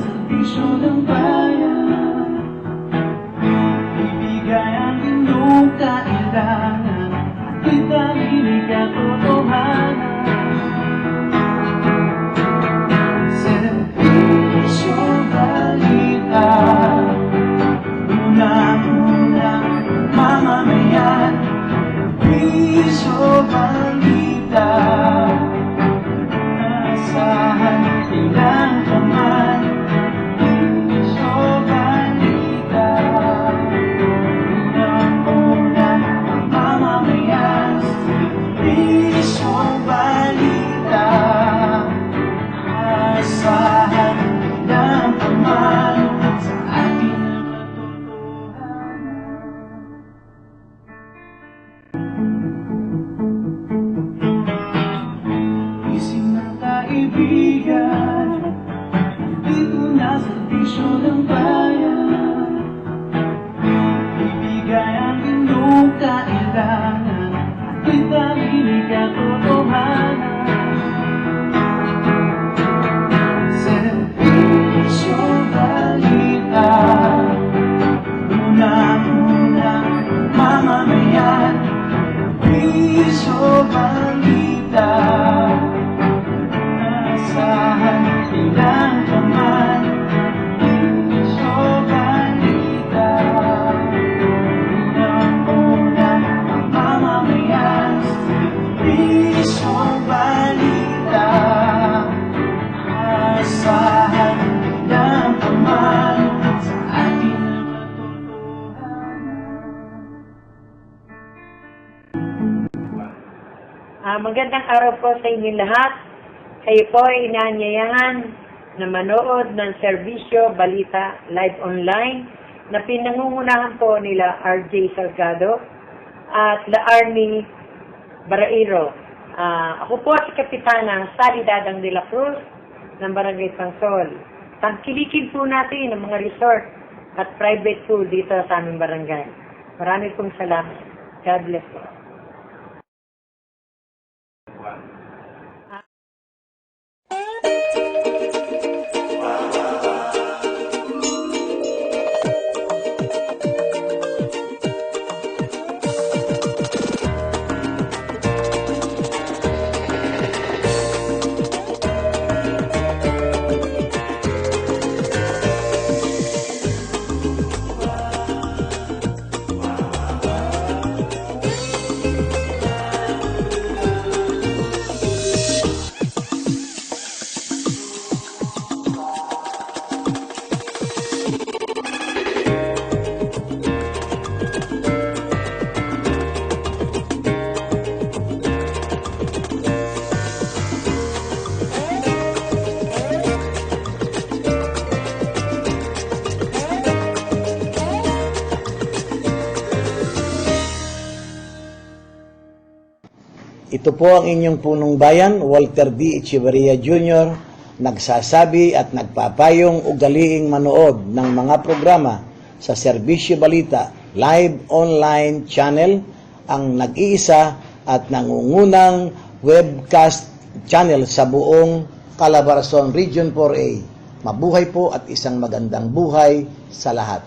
serbisyo ng bayan. Ibigay ang inyong kailangan at itanggilig ang totohanan. Serbisyo balita, unang-unang mamamayan. Serbisyo balita, asahan kailan ka man. Serbisyo balita, unang-unang mamamayan. Serbisyo balita, asahan kailan ka man sa ating katotohanan. Isip ng kaibigan, dito na serbisyo ng bayan. Ibigay ang inyong kailangan at itanggilig ang totohanan. Serbisyo balita, unang-unang mamamayan. Serbisyo balita, asahan kailan ka man. Serbisyo balita, unang-unang mamamayan. Serbisyo balita, asahan kailan ka man sa ating katotohanan. Magandang araw po sa inyo lahat. Kayo po ay inaanyayahan na manood ng serbisyo Balita Live Online na pinangungunahan po nila RJ Salgado at La Army Barairo. Ako po si Kapitana Sally Dadang de la Cruz ng Barangay Pansol. Tangkilikin po natin ang mga resort at private pool dito sa aming barangay. Marami pong salamat. God bless po. Ito po ang inyong punong bayan, Walter D. Echeverria Jr., nagsasabi at nagpapayong ugaliing manood ng mga programa sa Serbisyo Balita Live Online Channel, ang nag-iisa at nangungunang webcast channel sa buong Calabarzon Region 4A. Mabuhay po at isang magandang buhay sa lahat.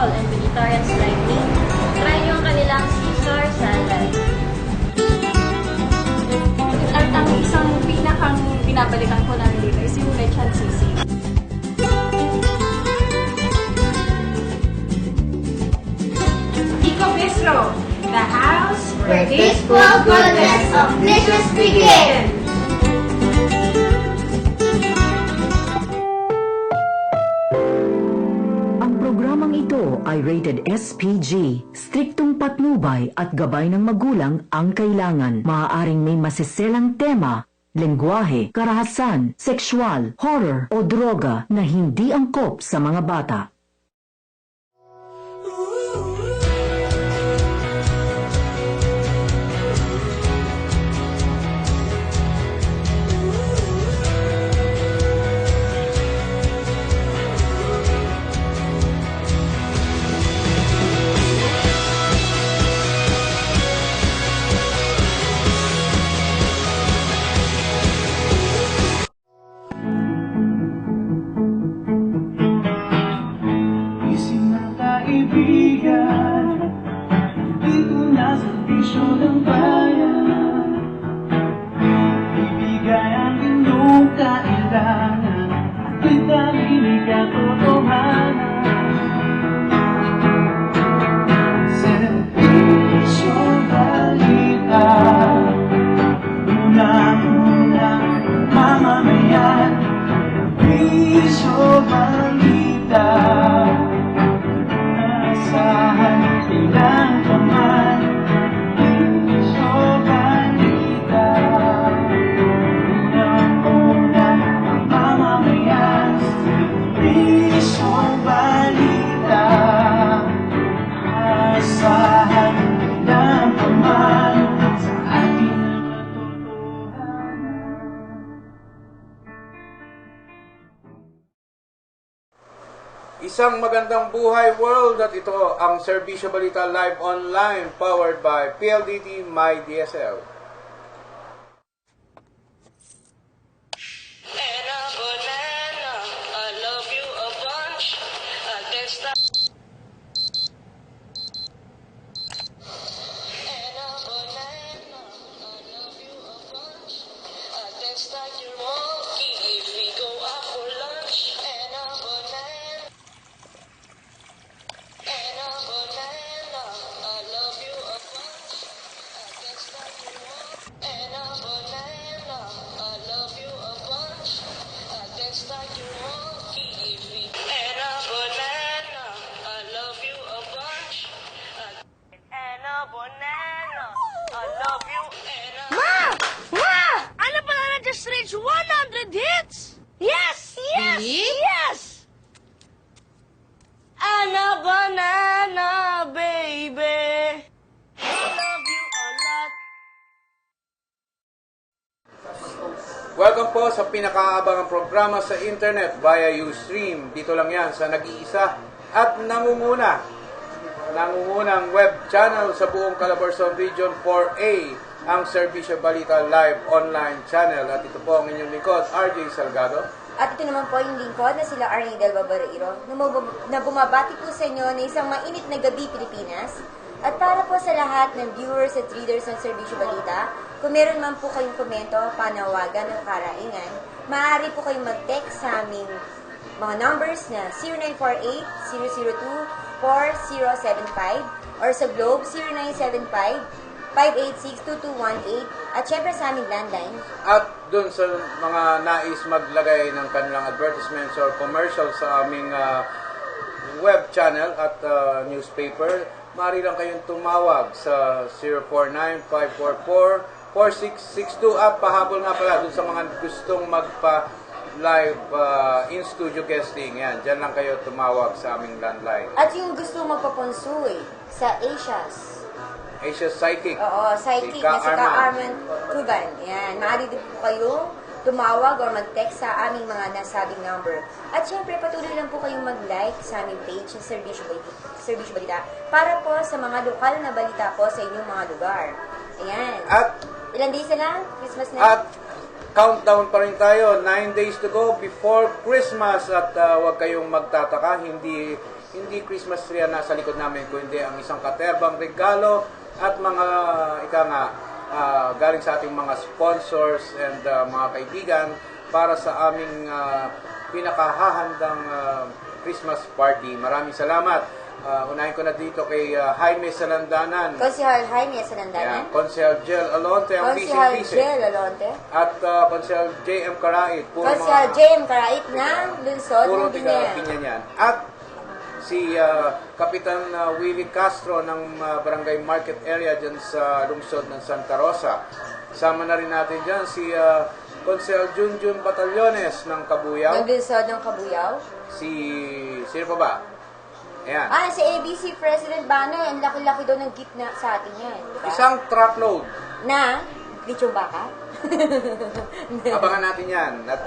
and vegetarians like me, try yung kanilang Caesar salad. At ang isang pinakang pinabalikan ko namin dito is yung lechon sisig. Pico Bistro, the house where peaceful goodness of delicious begin. ay rated SPG. Striktong patnubay at gabay ng magulang ang kailangan. Maaaring may masiselang tema, lengguwahe, karahasan, sexual, horror o droga na hindi angkop sa mga bata. Isip ng kaibigan, dito na sa bisyo ng bayan. Ibigay ang inyong kailangan, at itaminig ang totohanan. Serbisyo balita, unang-unang mamamayan. Serbisyo balita, asahan ilang paman. Serbisyo balita, unang-unang mamamayan. Serbisyo balita, asahan ilang paman sa ating mga totohanan. Isang magandang buhay world at ito ang Serbisyo Balita Live Online powered by PLDT My DSL. Anna Banana, I love you a bunch. I can't stop. Anna Banana, I love you a bunch. I can't stop your monkey if we go out for lunch. Anna Banana. Anna Banana, I love you a bunch. I can't stop your monkey. Anna Banana, I love you a bunch. I can't stop your monkey if we. Anna Banana, I love you a bunch. Anna Banana, I love you. Anna. Ma! Anna Banana just reached 100 hits! Yes! Yes! Yes! Anna Banana, baby. I love you a lot. Welcome po sa pinakaabangang programa sa internet via Ustream. Dito lang yan sa nag-iisa at nangungunang web channel sa buong Calabarzon Region 4A, ang Serbisyo Balita Live Online Channel. At ito po ang inyong lingkod, RJ Salgado. At ito naman po yung lingkod na sila Arnie Del Babareiro na bumabati po sa inyo na isang mainit na gabi Pilipinas. At para po sa lahat ng viewers at readers ng Serbisyo Balita, kung meron man po kayong komento, panawagan ng karaingan, maaari po kayong mag-text sa aming mga numbers na 0948-002-4075 or sa Globe 0975-586-2218 at syempre sa aming landline. At dun sa mga nais maglagay ng kanilang advertisements or commercial sa aming web channel at newspaper, maaari lang kayong tumawag sa 049-544-4662 at pahabol nga pala dun sa mga gustong magpa-live in-studio guesting. Yan, dyan lang kayo tumawag sa aming landline. At yung gusto magpaponsoy sa Asia's. Asia Psychic. Oo, psychic na si Ka-Arman Tuban. Yan, maaari din po kayong tumawag o mag-text sa aming mga nasabing number. At syempre, patuloy lang po kayong mag-like sa aming page sa Serbisyo Balita para po sa mga lokal na balita po sa inyong mga lugar. Ayan. At ilan days na lang? Christmas na? At countdown pa rin tayo. 9 days to go before Christmas. At huwag kayong magtataka. Hindi Christmas tree ang nasa likod namin, kundi ang isang katerbang regalo at mga galing sa ating mga sponsors and mga kaibigan para sa aming pinakahahandang Christmas party. Maraming salamat. Unahin ko na dito kay Jaime Salandanan. Konsehal Jaime Salandanan. Konsehal Jel Alonte, ang Konsehal vice-vice. Jel Alonte. At Konsehal J.M. Karait. Konsehal J.M. Karait ng Lunsod Puro ng Binyan. Binyan yan. At si Kapitan Willie Castro ng Barangay Market Area dyan sa lungsod ng Santa Rosa. Sama na rin natin dyan si Consel Junjun Batallones ng Kabuyaw. Naglisod ng Kabuyaw. Sino pa ba? Ayan. Si ABC President Banner, ang laki-laki daw ng gift na sa atin yan. Diba? Isang truckload. Na, lechong baka? Abangan natin yan. At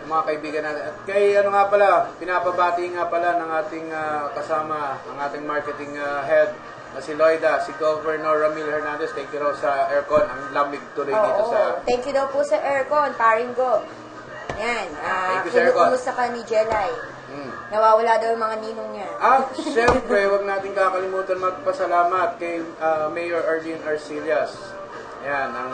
mga kaibigan natin. At kay nga pala, pinapabati nga pala ng ating kasama, ang ating marketing head na si Loida, si Governor Ramil Hernandez. Thank you raw sa aircon. Ang lamig tuloy dito sa... Thank you daw po sa aircon, paring go. Yan. Thank you sa aircon. Kumusta ka ni Jelay? Nawawala daw yung mga ninong niya. At syempre, huwag natin kakalimutan magpasalamat kay Mayor Arlene Arcillas. Yan, ang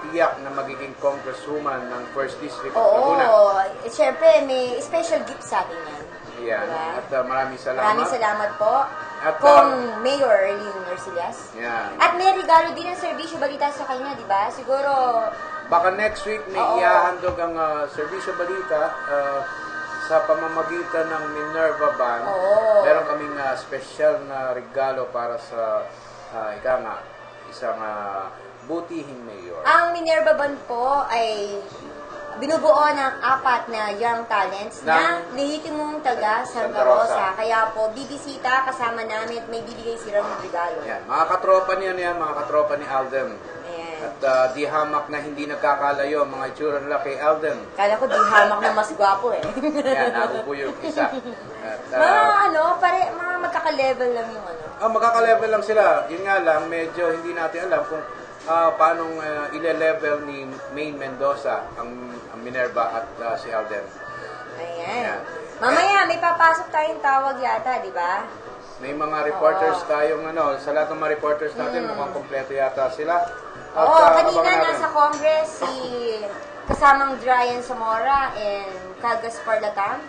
tiyak na magiging congresswoman ng 1st District of Laguna. Oo. Siyempre, may special gift sa atin yan. Yan. Diba? At maraming salamat. Maraming salamat po. At, Kung Mayor Arlene Arcillas. Yan. At may regalo din ng serbisyo balita sa kanya, di ba? Siguro, Baka next week may iahandog ang serbisyo balita sa pamamagitan ng Minerva Band. Meron kaming special na regalo para sa isang butihing mayor. ang Minerva Band po ay binubuo ng 4 na young talents na lehitimong taga Santa Rosa. Kaya po, bibisita kasama namin at may bibigay silang regalo. Yan, mga katropa niyan yan, mga katropa ni Alden. Ayan. At di hamak na hindi nagkakalayo, mga itsura nila kay Alden. Kala ko di hamak na mas gwapo eh. Yan, ako po yung isa. At, mga magkaka-level lang yung ano. magkaka-level lang sila. Yun nga lang, medyo hindi natin alam kung paano ile-level ni Maine Mendoza ang Minerva at si Alden. Ayan. Mamaya, may papasok tayong tawag yata, di ba? May mga reporters tayong sa lahat ng mga reporters natin, mukhang kompleto yata sila. At, Kanina abangan natin. nasa Congress si kasamang Ryan Zamora and Gaspar Latam.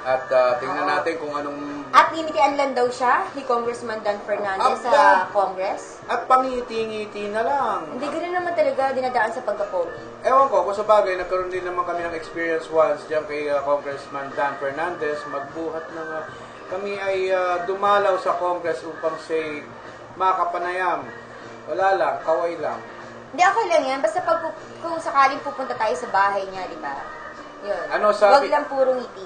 At tingnan natin kung anong... At ngimitian lang daw siya ni Congressman Dan Fernandez sa Congress. At pangiti-ngiti na lang. Hindi ganoon naman talaga dinadaan sa pagka-pogi. Ewan ko, kung sa bagay, nagkaroon din naman kami ng experience once diyan kay Congressman Dan Fernandez. Magbuhat ng... kami ay dumalaw sa Congress upang say makapanayam. Wala lang, kaway lang. Hindi, okay lang yan. Basta kung sakaling pupunta tayo sa bahay niya, di ba? Yun. Ano sabi? Huwag lang puro ngiti.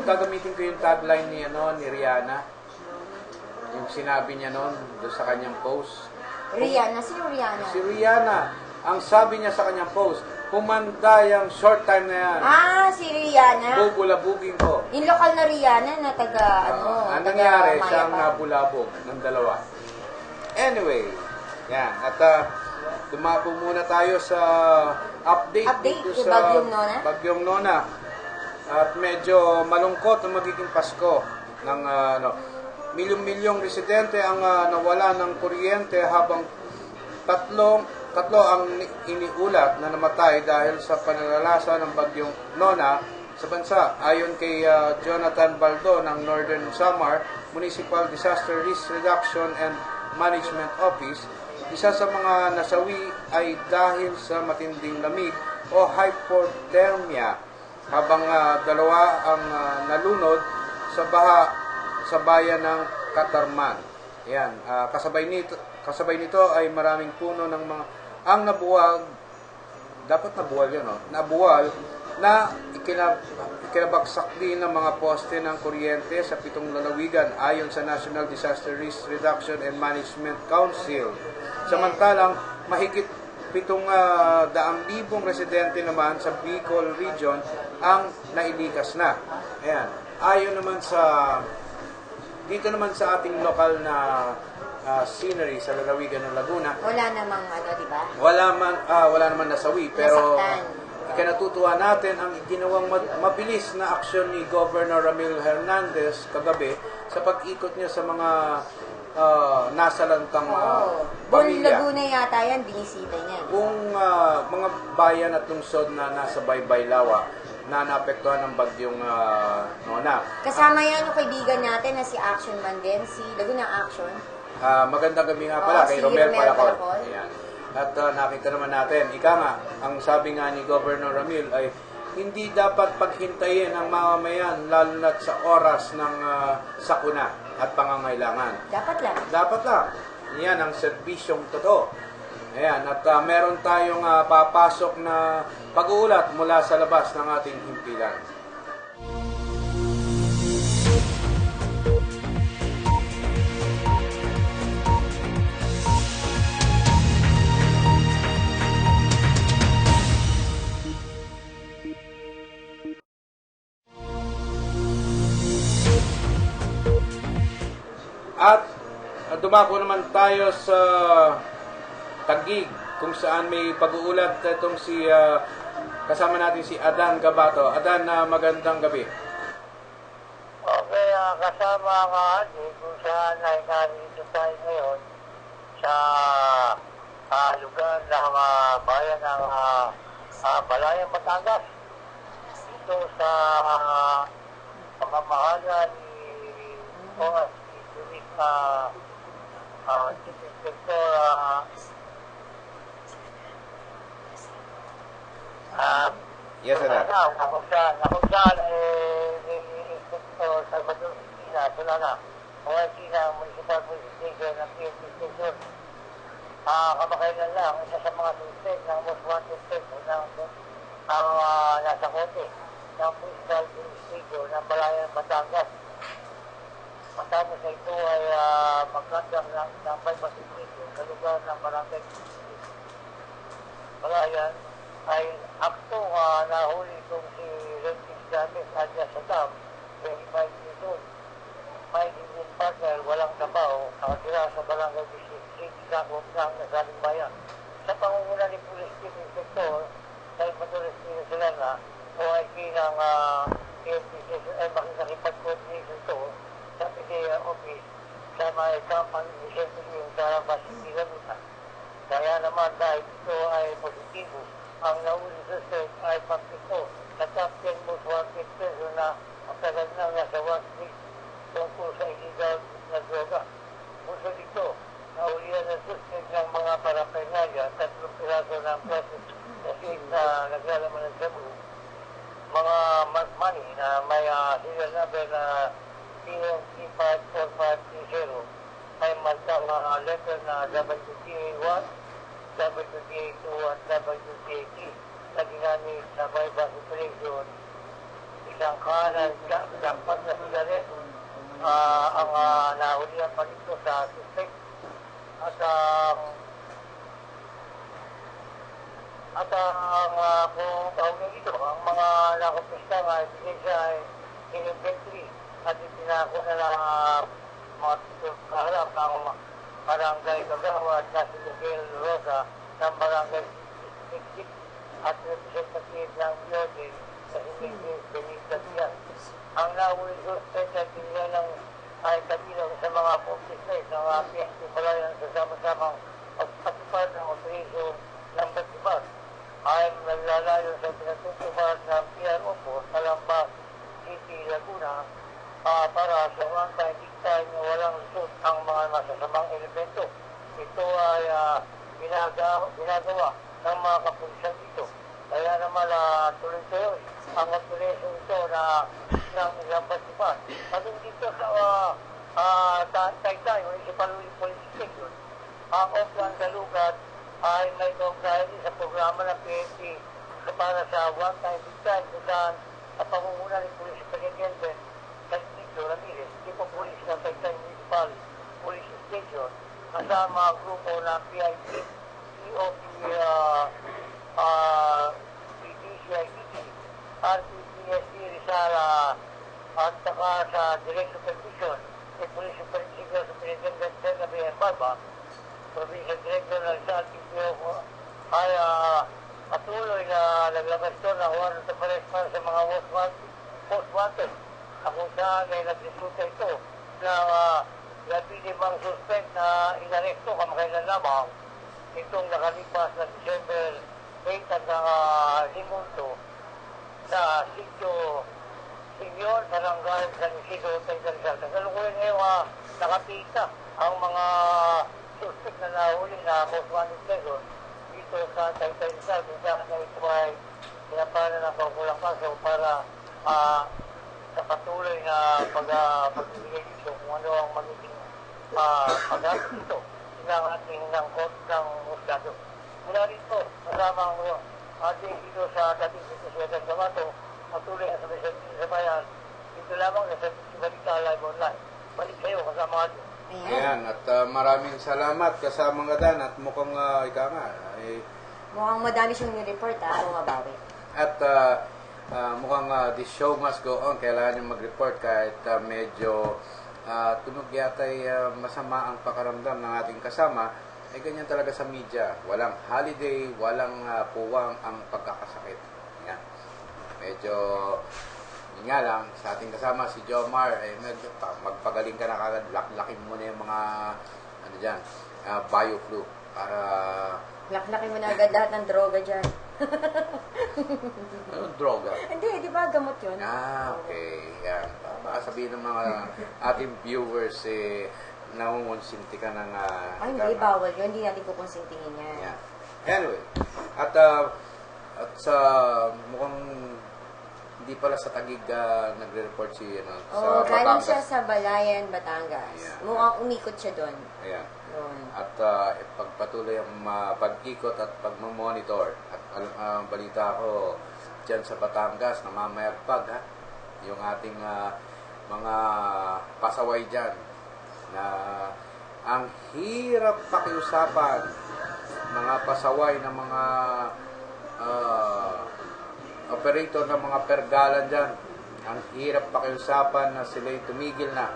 Gagamitin ko yung tagline ni Rihanna. Yung sinabi niya noon doon sa kanyang post. Rihanna? Sino Rihanna? Si Rihanna, ang sabi niya sa kanyang post, humanda yung short time na yan. Si Rihanna? Bubulabugin ko. Yung lokal na Rihanna na taga, Ang taga nangyari, Maya siya ang pa. nabulabog ng dalawa. Anyway, yan. At dumapo muna tayo sa update dito kay sa Bagyong Nona. Bagyong Nona. At medyo malungkot ang magiging Pasko ng milyong-milyong residente ang nawala ng kuryente habang tatlo ang iniulat na namatay dahil sa pananalasa ng Bagyong Nona sa bansa. Ayon kay Jonathan Baldo ng Northern Samar Municipal Disaster Risk Reduction and Management Office, isa sa mga nasawi ay dahil sa matinding lamig o hypothermia, habang dalawa ang nalunod sa baha sa bayan ng Katarman. Yan, kasabay nito ay maraming puno ng mga ang nabuwal, dapat nabuwal yun, nabuwal na ikinabagsak din ng mga poste ng kuryente sa 7 lalawigan ayon sa National Disaster Risk Reduction and Management Council. Samantalang mahigit 700,000 residente naman sa Bicol Region ang nailikas na. Ayan. Ayon naman dito naman sa ating lokal na scenery sa lalawigan ng Laguna, Wala namang di ba? wala naman nasawi, pero Nasaktan. ikinatutuwa natin ang ginawang mabilis na aksyon ni Governor Ramil Hernandez kagabi sa pag-ikot niya sa mga nasalantang Buong pamilya. Laguna yata yan, binisita niya. Kung mga bayan at lungsod na nasa Baybaylawa na naapektuhan ng bagyong Nona. Kasama yan yung kaibigan natin na si Action Man din, si Laguna Action. Magandang gabi nga pala kay si Romel Romel Palacol. Palacol. Ayan. At nakita naman natin, ang sabi nga ni Governor Ramil ay hindi dapat paghintayin ng mamamayan lalo na sa oras ng sakuna at pangangailangan. Dapat lang. Dapat lang. Yan ang serbisyong totoo. Ayan, at meron tayong papasok na pag-uulat mula sa labas ng ating himpilan. At dumako naman tayo sa Taguig kung saan may pag-uulat itong kasama natin si Adan Gabato. Adan, magandang gabi. Okay, kasama ang atin kung saan ay narito tayo ngayon sa lugar ng bayan ng Balayang Batangas. Dito sa pamamahala ni Chief Inspector Yes, sir. Kung saan Inspector Salvador Sina, Solana, OIC ng Municipal Police Station ng PNP Station. Kamakailan lang, isa sa mga suspect ng most wanted person ang nasa kote ng Municipal Police Station ng Balayang Batangas. Matapos na ito ay magkandang ng bypass station sa lugar ng Barangay Balayan ay akto nahuli itong si Rentis Games alias Saddam, 25 years old. May living partner, walang trabaho, nakatira sa Barangay District Sakop ng nasabing bayan. Sa pangunguna ni Police Chief Inspector Salvador Solana, OIC ng PNP Station ay makikipag-coordination ito sa PDEA office sa may company ni Siyempre yung Tarabas City Lamutan. Kaya naman dahil ito ay positibo, ang nauli suspect ay pagpito sa top 10 most wanted person na matagal na nasa watchlist tungkol sa illegal na droga. Puso dito, naulihan ng suspect ng mga paraphernalia, 3 piraso ng plastic na naglalaman ng sabu, mga money na may serial number na PNC54530 ay magkang letter na WTA1, WTA2 at WTA3 na ginamit sa bypass operation. Isang kanan, dapat na sigaret ang nahulihan pa dito sa suspect at kung tawagin dito, ang mga nakapista nga ebidensya ay in-inventory at itinako na lang mga kaharap ng Barangay Cagawa at si Miguel Rosa ng Barangay 66 at representative ng Biotin sa Miguel Benita Diaz. Ang nahuli suspect ay tinila ay kabilang sa mga officers ng PNP Balayang sa sama-samang pagpatupad ng operation ng Batibas ay naglalayo sa pinatutupad ng PRO sa Lambas City, Laguna para sa one-time big-time na walang lusot ang mga masasamang elemento. Ito ay ginagawa ng mga kapulisan dito. Kaya naman tuloy-tuloy ang operation ito na ng ilang Batibas. At dito sa Taytay, Municipal Police Station, ang Oakland Galugat ay may kaugnayan sa programa ng PNP para sa one-time big-time kung saan sa pangunguna ni Police Superintendent Castillo Ramirez, Chief of Police ng Taytay Municipal Police Station, kasama ang grupo ng PIP, EOP, PDCIPT, RPPSD Rizal at saka sa Direct Supervision ni Police Superintendent Senabe and Barba, Provincial Director ng Rizal PPO ay patuloy na naglabas ito ng warrant of arrest para sa mga most wanted na kung saan ay nagdiskuta ito na labing suspect na inaresto kamakailan lamang itong nakalipas na December 8 at Limundo sa sitio Simeon, Barangay San Isidro, Taytay Rizal. Kasalukuyan ngayon nakapita ang mga suspect na nahuli na most wanted person dito sa Taytay Rizal kung saan na ito ay kagampanan ng kaukulang kaso para sa patuloy na pagbibigay dito kung ano ang magiging pag-atos dito ng ating ng Husgado. Mula rito, kasama ang ating dito sa dating dito sa Edang Gamato, patuloy na sa bayan, dito lamang sa Balita Live Online. Balik kayo kasama natin. Ayan, at maraming salamat kasama nga Dan at mukhang ika nga. Mukhang madami siyang report bumabawi. At mukhang this show must go on. Kailangan nyo mag-report kahit medyo tunog yata ay masama ang pakaramdam ng ating kasama. Ay ganyan talaga sa media. Walang holiday, walang puwang ang pagkakasakit. Yan. Medyo, yun nga lang, sa ating kasama si Jomar, magpagaling ka na kagad, laklakin mo na yung mga, ano dyan, bio-flu. Para... Laklakin mo na agad lahat ng droga dyan. Ano droga? Hindi, di ba gamot yun? Okay. Yan. Baka sabihin ng mga ating viewers, nangungonsinti ka ng... Ay, hindi, bawal yun. Hindi natin kukonsintingin yan. Yeah. Anyway, at sa mukhang hindi pala sa Taguig nagre-report si sa galing Batangas. siya sa Balayan, Batangas. Yeah. Mukhang umikot siya doon. Ayan. Doon. At pagpatuloy ang pag-ikot at pagmamonitor. At balita ko dyan sa Batangas, namamayagpag yung ating mga pasaway dyan na ang hirap pakiusapan, mga pasaway ng mga operator ng mga pergalan dyan. Ang hirap pakiusapan na sila'y tumigil na.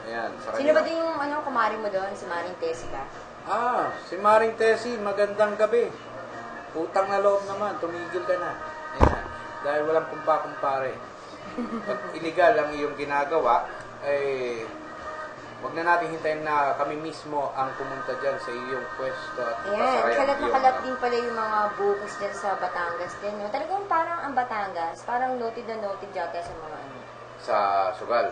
Ayan, sa Sino ba din yung kumari mo doon? Si Maring Tessie ba? Si Maring Tessie, magandang gabi. Utang na loob naman, tumigil ka na. Ayan, dahil walang kumpa-kumpare. Pag illegal ang iyong ginagawa, wag na natin hintayin na kami mismo ang pumunta dyan sa iyong pwesto at Ayan, pasarayan kalat na iyong, kalat din pala yung mga bukos dyan sa Batangas din. No? Talagang parang ang Batangas, parang noted na noted yata sa mga sa sugal.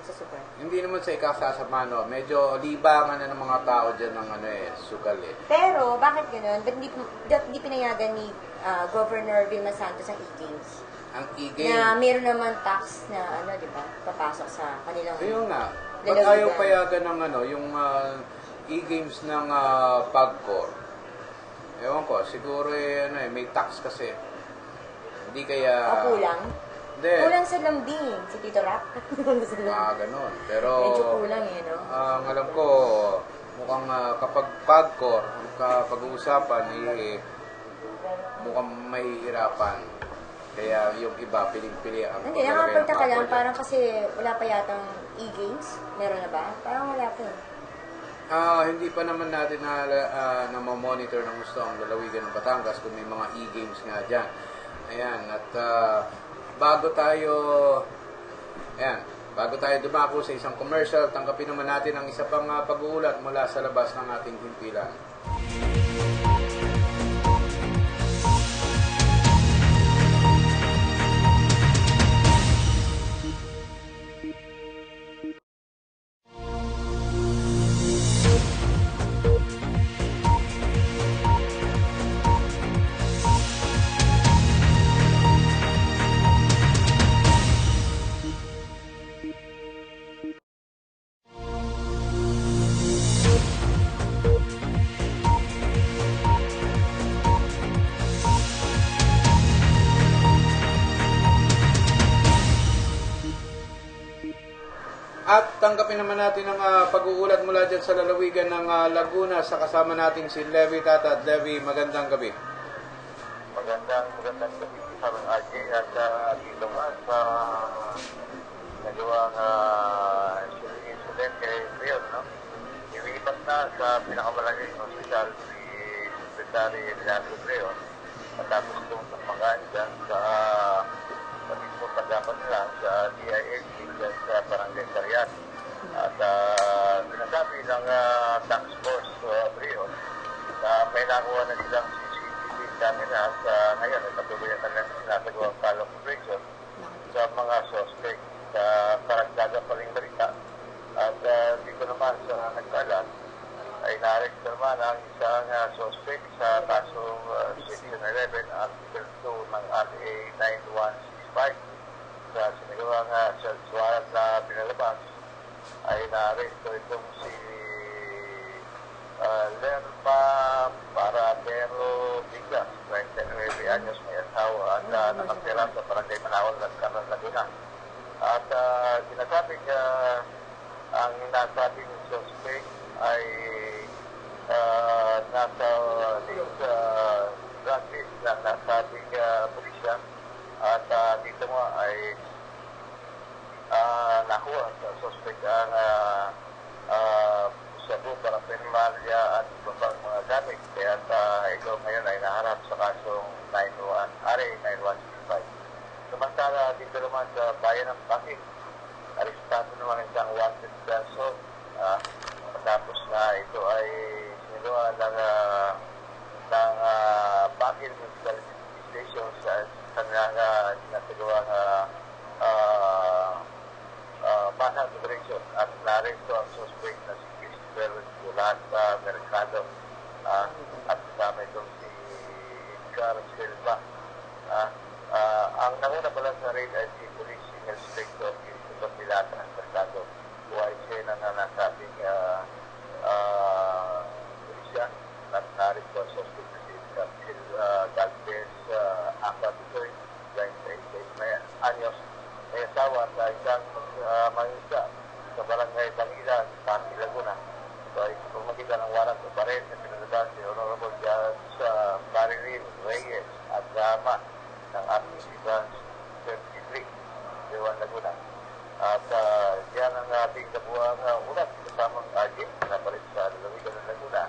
sa super. Hindi naman sa ikasasama, no? Medyo libangan na ng mga tao dyan ng sugal Pero, bakit gano'n? Ba't di pinayagan ni Governor Vilma Santos ang e-games? Ang e-game. Na meron naman tax na, di ba, papasok sa kanilang... Ayun nga. Ba't Lalawigan. ayaw payagan ng yung e-games ng PAGCOR? Ewan ko, siguro may tax kasi. Hindi kaya... kulang? Hindi. Kulang sa lambing, si Tito Rap. Ganon. Pero... Medyo kulang no? Ang alam ko, mukhang kapag PAGCOR, pag-uusapan, mukhang mahihirapan. Kaya yung iba, piling-pili ang Hindi, nakapagtaka lang. Parang kasi wala pa yatang e-games. Meron na ba? Parang wala pa Hindi pa naman natin na monitor ng gusto ang lalawigan ng Batangas kung may mga e-games nga dyan. Ayan, at bago tayo dumako sa isang commercial, tanggapin naman natin ang isa pang pag-uulat mula sa labas ng ating himpilan. At tanggapin naman natin ang pag-uulat mula dyan sa lalawigan ng Laguna sa kasama natin si Levi Tata. Levi, magandang gabi. Magandang gabi sa mga RJ at dito nga sa nagawang incident kay Leon, no? Ilipat na sa pinakamalagay hospital si Secretary Leandro Leon matapos itong tapangan dyan sa mismo pagdapan nila sa DILG dyan sa Barangay Sarian. At sinasabi ng tax force Leon na may nakuha na silang CCTV camera at ngayon ay patuloy na lang sinasagawang follow-up operation sa mga suspect sa karagdagan pa rin balita. At dito naman sa nagkalat ay na-arrest naman ang isang suspect sa kasong Section 11 Article 2 ng RA 9165. Sa sinigawang search warrant na pinalabas ay na-arresto itong si Lerma Paradero Bigas, 29 anyos, may asawa at nakatira sa Barangay Manawal at Canon Laguna. At sinasabing ang nasabing suspect ay nasa list drug list na nasabing pulisya at dito mo ay nakuha sa suspect ang sabu para penmalya at ibang mga gamit. Kaya ito ngayon ay naharap sa kasong 9165. Samantala dito naman sa bayan ng Pakit, arestado naman isang wanted person matapos na ito ay sinagawa ng Pakit Municipal Station sa kanilang sinasagawang manhunt operation at naresto ang suspect na si Christopher Gulat Mercado at kasama itong si Edgar Silva. Ang nanguna pala sa raid ay si Police Inspector Christopher Dilata Mercado, buhay siya na nasabing pulisya at naresto ang suspect na si Capil Galvez Acapitoy, 28 anyos, may asawa sa isang mangisda sa Barangay Bangilan, Pasig, Laguna. So ay pumagitan ng warrant of arrest na pinalabas si Honorable Judge Marilyn Reyes at drama ng ating Branch 33, Dewan Laguna. At yan ang ating kabuang ulat kasamang agent na palit sa lalawigan ng Laguna.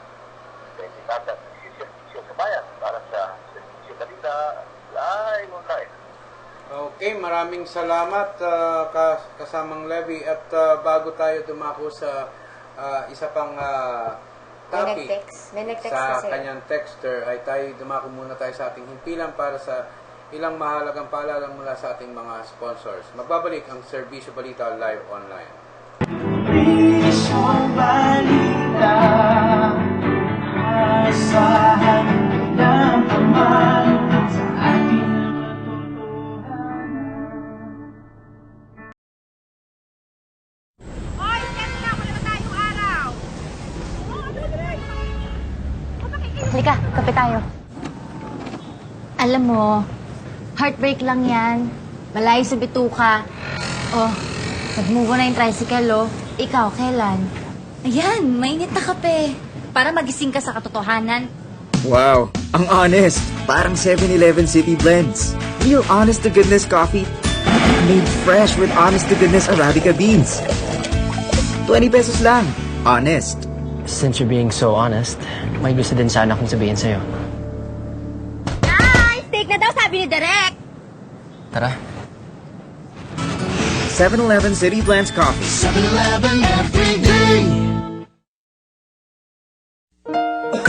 Sa indikata ng sisyo sa bayan para sa Servisyo Balita Live Online. Okay, maraming salamat kasamang Levy at bago tayo dumako sa isa pang topic May nag-text sa kasi. kanyang texter ay tayo dumako muna tayo sa ating himpilan para sa ilang mahalagang paalala mula sa ating mga sponsors. Magbabalik ang Serbisyo Balita Live Online. Serbisyong Balita, asahan ng paman sa ating Halika, kape tayo. Alam mo, heartbreak lang yan. Malayo sa bituka. Oh, nag-move on na yung tricycle, oh. Ikaw, kailan? Ayan, mainit na kape. Para magising ka sa katotohanan. Wow, ang honest. Parang 7-Eleven City Blends. Real honest-to-goodness coffee. Made fresh with honest-to-goodness Arabica beans. 20 pesos lang. Honest. Since you're being so honest, may gusto din sana akong sabihin sa'yo. Ay, steak na daw, sabi ni Derek. Tara. 7-Eleven City Blends Coffee. 7-Eleven every day.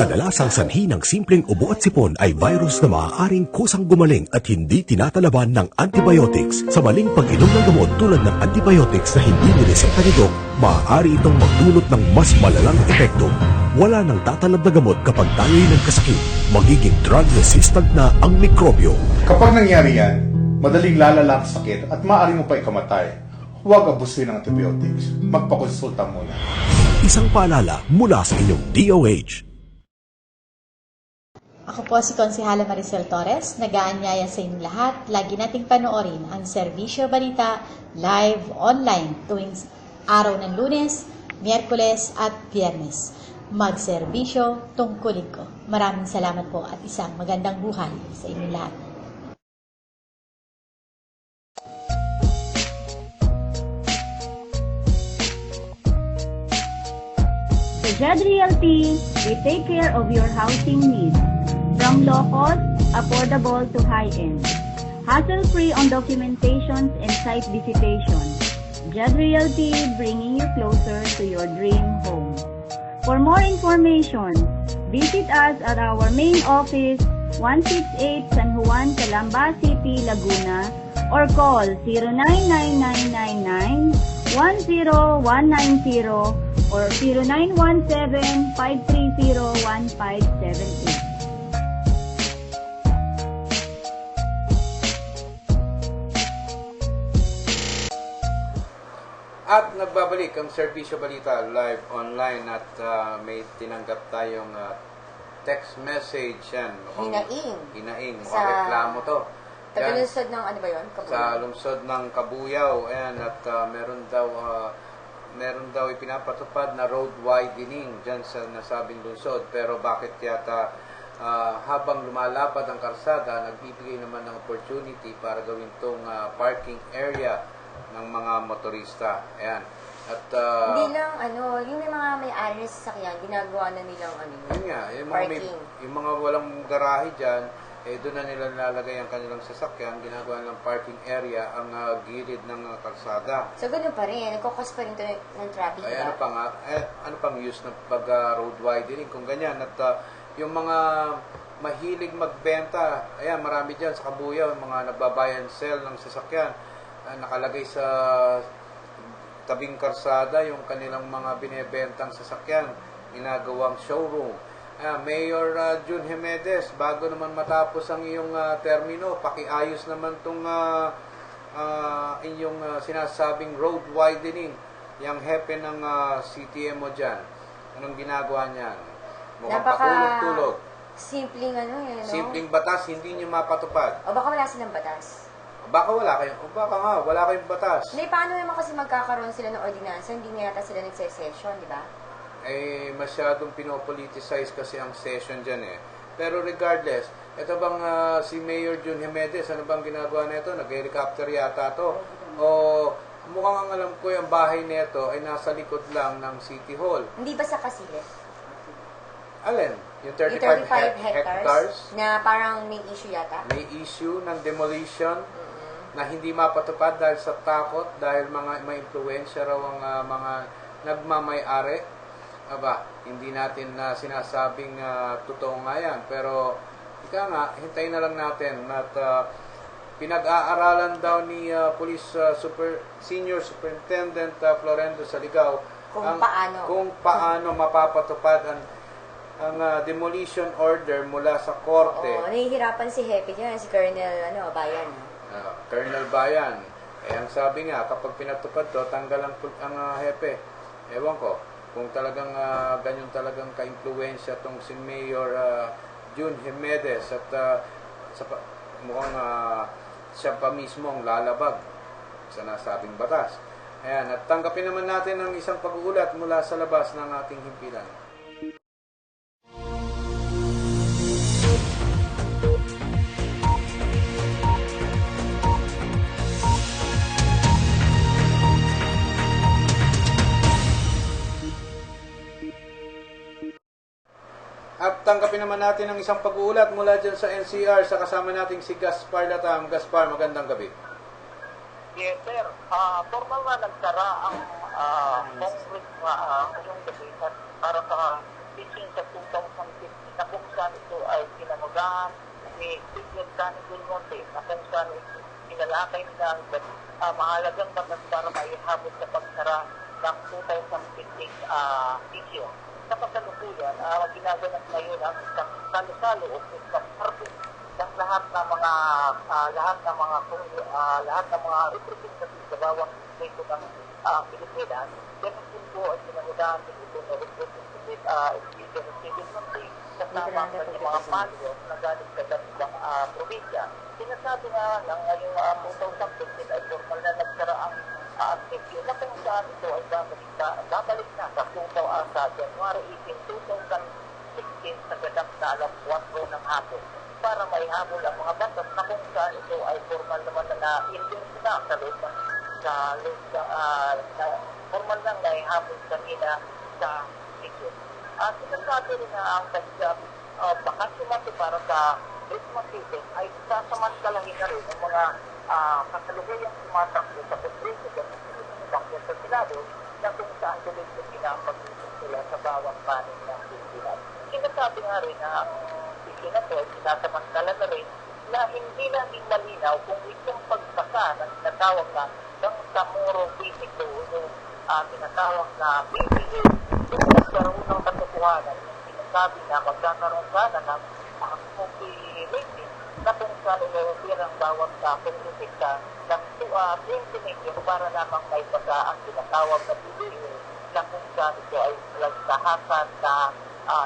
Kadalasang sanhi ng simpleng ubo at sipon ay virus na maaaring kusang gumaling at hindi tinatalaban ng antibiotics. Sa maling pag-inom ng gamot tulad ng antibiotics na hindi nireseta ni Doc, maaari itong magdulot ng mas malalang epekto. Wala nang tatalab na gamot kapag tayo'y nagkasakit. Magiging drug-resistant na ang mikrobyo. Kapag nangyari yan, madaling lalala ang sakit at maaari mo pa ikamatay. Huwag abusuin ng antibiotics. Magpakonsulta muna. Isang paalala mula sa inyong DOH. Ako po si Konsehala Maricel Torres, nag-aanyaya sa inyong lahat. Lagi nating panoorin ang Serbisyo Balita live online tuwing araw ng Lunes, Miyerkules at Biyernes. Magserbisyo tungkulin ko. Maraming salamat po at isang magandang buhay sa inyong lahat. Sa Jad Realty, we take care of your housing needs. From low-cost, affordable to high-end. Hassle-free on documentations and site visitation. Jad Realty, bringing you closer to your dream home. For more information, visit us at our main office, 168 San Juan, Calamba City, Laguna, or call 099999-10190 or 0917-530-1578. At nagbabalik ang Serbisyo Balita live online at may tinanggap tayong text message yan. Hinaing. Sa Reklamo to. Tagalunsod ng ano ba yun? Kabuyaw. Sa lungsod ng Kabuyaw. Ayan, at meron daw ipinapatupad na road widening dyan sa nasabing lungsod. Pero bakit yata habang lumalapad ang karsada, nagbibigay naman ng opportunity para gawin tong parking area ng mga motorista. Ayan. At hindi lang yung may mga may-ari ng sasakyan, ginagawa na nilang yun nga, parking. Yung mga walang garahe diyan, doon na nila nilalagay ang kanilang sasakyan, ginagawa nilang parking area ang gilid ng kalsada. So ganoon pa rin, nagkukos pa rin ito ng traffic. Ay, ano pang use ng pag road widening kung ganyan. At yung mga mahilig magbenta, ayan, marami diyan sa Kabuyaw, mga nagbabayan sell ng sasakyan, nakalagay sa tabing karsada yung kanilang mga binebentang sasakyan, ginagawang showroom. Mayor June Jimenez, bago naman matapos ang iyong termino, pakiayos naman itong inyong sinasabing road widening, yung hepe ng CTM mo dyan. Anong ginagawa niyan? Mukhang patulog-tulog. Simpleng Simpleng batas, hindi nyo mapatupad. O baka wala silang batas. Baka wala kayong batas. Hindi, paano naman kasi magkakaroon sila ng ordinansa? Hindi nga yata sila nagse-session, di ba? Masyadong pinopoliticize kasi ang session dyan eh. Pero regardless, ito bang si Mayor June Jimenez, ano bang ginagawa nito? Nag-helicopter yata to. O mukhang ang alam ko yung bahay nito ay nasa likod lang ng City Hall. Hindi ba sa Casiles? Alin? Yung 35 hectares? Na parang may issue yata? May issue ng demolition na hindi mapatupad dahil sa takot, dahil may impluensya raw ang mga nagmamay-ari. Hindi natin sinasabing totoo nga yan. Pero, hintayin na lang natin at pinag-aaralan daw ni Police Senior Superintendent Florendo Saligaw kung paano mapapatupad ang demolition order mula sa korte. Oo, nahihirapan si Hepe dyan, si Colonel Bayan. Colonel Bayan. Ang sabi nga, kapag pinatupad to, tanggal ang hepe. Ewan ko, kung talagang ganyan talagang ka-influensya tong si Mayor June Jimenez at mukhang siya pa mismo ang lalabag sa nasabing batas. Ayan, at tanggapin naman natin ang isang pag-uulat mula sa labas ng ating himpilan. At tanggapin naman natin ang isang pag-uulat mula dyan sa NCR sa kasama nating si Gaspar Latam. Gaspar, magandang gabi. Yes, sir. Formal na nagsara ang Congress ngayong gabi para sa fishing sa 2015 na kung saan ito ay pinangugahan ni Sigrid Cani Belmonte na kung saan pinalakay nila ang mahalagang batas para maihabot sa pagsara ng 2015 issue. Sa kasalukuyan, ginaganap ngayon ang isang salo-salo o isang party ng lahat ng mga representative sa bawang state ng Pilipinas. Ganun din po ay pinangunahan din ito na representative Speaker of Civil Country kasama ang kanyang mga followers na galing sa ibang probinsya. Sinasabi nga ng ngayong 2015 ay formal na nagsara ang activity na kung saan ito ay babalik na sa January 18, 2016 sa ganap na alas 4 ng hapon para maihabol ang mga batas na kung saan ito ay formal naman na na-endorse na sa loob ng formal lang na ihabol kanina sa issue. Sinasabi rin na ang bakasyon para sa Christmas season ay sasamantalahin na rin ang mga kasalukuyang sumatakbo sa Kongreso sa Senado na kung saan tuloy-tuloy na ang pag-isip nila sa bawat panig ng Pilipinas. Sinasabi nga rin na si Senator, sinasamantala na rin na hindi naging malinaw kung itong pagpasa na tinatawag na ng Samoro Physico o tinatawag na PPA kung nagkaroon ng katotohanan. Sinasabi na magkakaroon sana ng copy rating na kung saan ilalagyan ang bawat kongresista ng intimate yun para lamang may pasa ang tinatawag na PDA na kung saan ito ay lahat na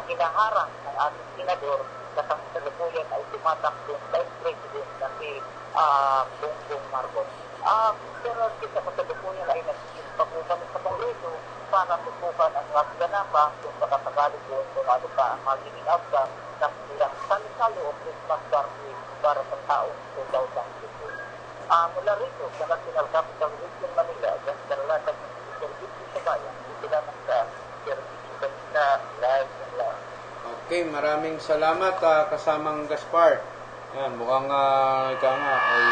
hinaharang ng ating senador na kasalukuyan ay tumatakbo Vice President na si Bongbong Marcos. Pero kita kasalukuyan ay nagsisimpa po kami sa Kongreso para tutukan ang kaganapan kung sakasakali doon kung ano pa ang magiging outcome ng ilang salo-salo o Christmas party para sa taong 2015. Mula rito sa National Capital Region Manila, dyan sa lalatag ng Servicio sa Bayan, dito lamang sa Servicio Balita Live Online. Okay, maraming salamat kasamang Gaspar. Yan, mukhang ikaw nga ay...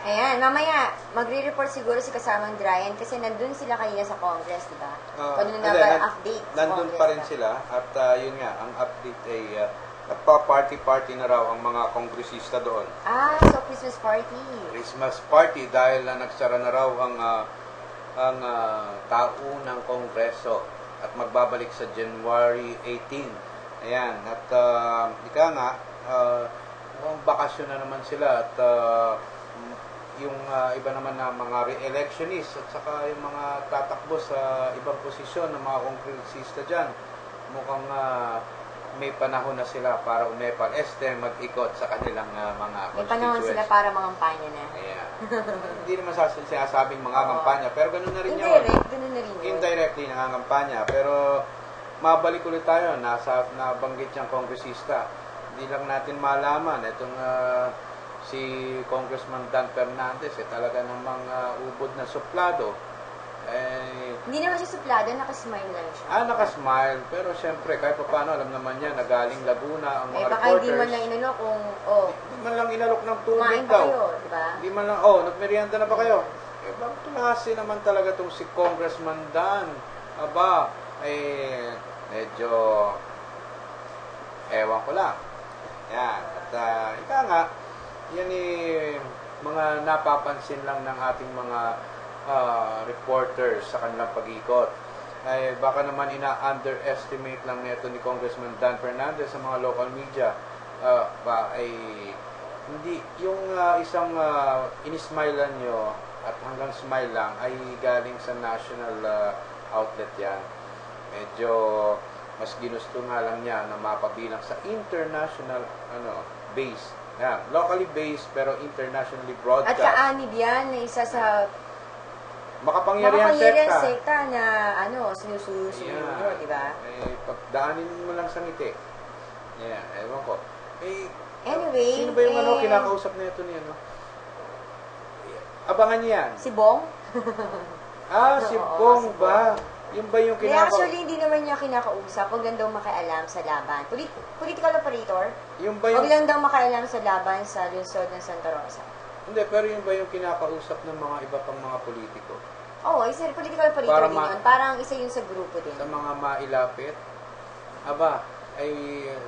Ayan, mamaya, magre-report siguro si kasamang Brian kasi nandun sila kanina sa Congress, di ba? Kanina ba update sa nandun Congress pa rin na? sila at yun nga, ang update ay nagpa-party-party na raw ang mga kongresista doon. So Christmas party. Christmas party dahil nagsara na raw ang taunang kongreso at magbabalik sa January 18. Ayan, at ika nga, mukhang bakasyon na naman sila at yung iba naman na mga re-electionists at saka yung mga tatakbo sa ibang posisyon ng mga kongresista dyan, mukhang may panahon na sila para umepal mag-ikot sa kanilang mga May panahon sila para mangampanya na. Ayan. Hindi naman sinasabing mga kampanya, pero ganun na rin yun. Ganun na rin yun. Indirectly nangangampanya, pero mabalik ulit tayo, nabanggit niyang kongresista. Hindi lang natin malaman, itong si Congressman Dan Fernandez, talaga namang ubod na suplado. Hindi naman siya suplado, nakasmile lang siya. Nakasmile, pero syempre, kahit pa paano, alam naman niya, nagaling Laguna ang mga baka reporters. hindi man lang inalok kung, Hindi man lang inalok ng tubig kumain daw. pa kayo, diba? Hindi man lang, nagmerienda na ba kayo? Bakit tulasi naman talaga itong si Congressman Dan? Aba, medyo, ewan ko lang. Yan, at ika nga, yan mga napapansin lang ng ating mga reporters sa kanilang pag-ikot. Ay baka naman ina-underestimate lang nito ni Congressman Dan Fernandez sa mga local media. Hindi yung isang inismilean nyo at hanggang smile lang ay galing sa national outlet yan. Medyo mas ginusto nga lang niya na mapabilang sa international base. Yan, locally based pero internationally broadcast. At kaanib yan na isa sa makapangyarihan sekta na sinusuyo nyo, di ba? Pagdaanin mo lang sa ngiti. Yan, ewan ko. Anyway, sino ba yung kinakausap na ito niya, Abangan niya yan. Si Bong? Si Bong ba? Yung ba yung Actually, hindi naman niya kinakausap. Huwag lang daw makialam sa laban. Political operator? Huwag lang daw makialam sa laban sa lungsod ng Santa Rosa. Hindi, pero yung ba yung kinakausap ng mga iba pang mga politiko? Isa political operator din yun. Parang isa yun sa grupo din. Sa mga mailapit?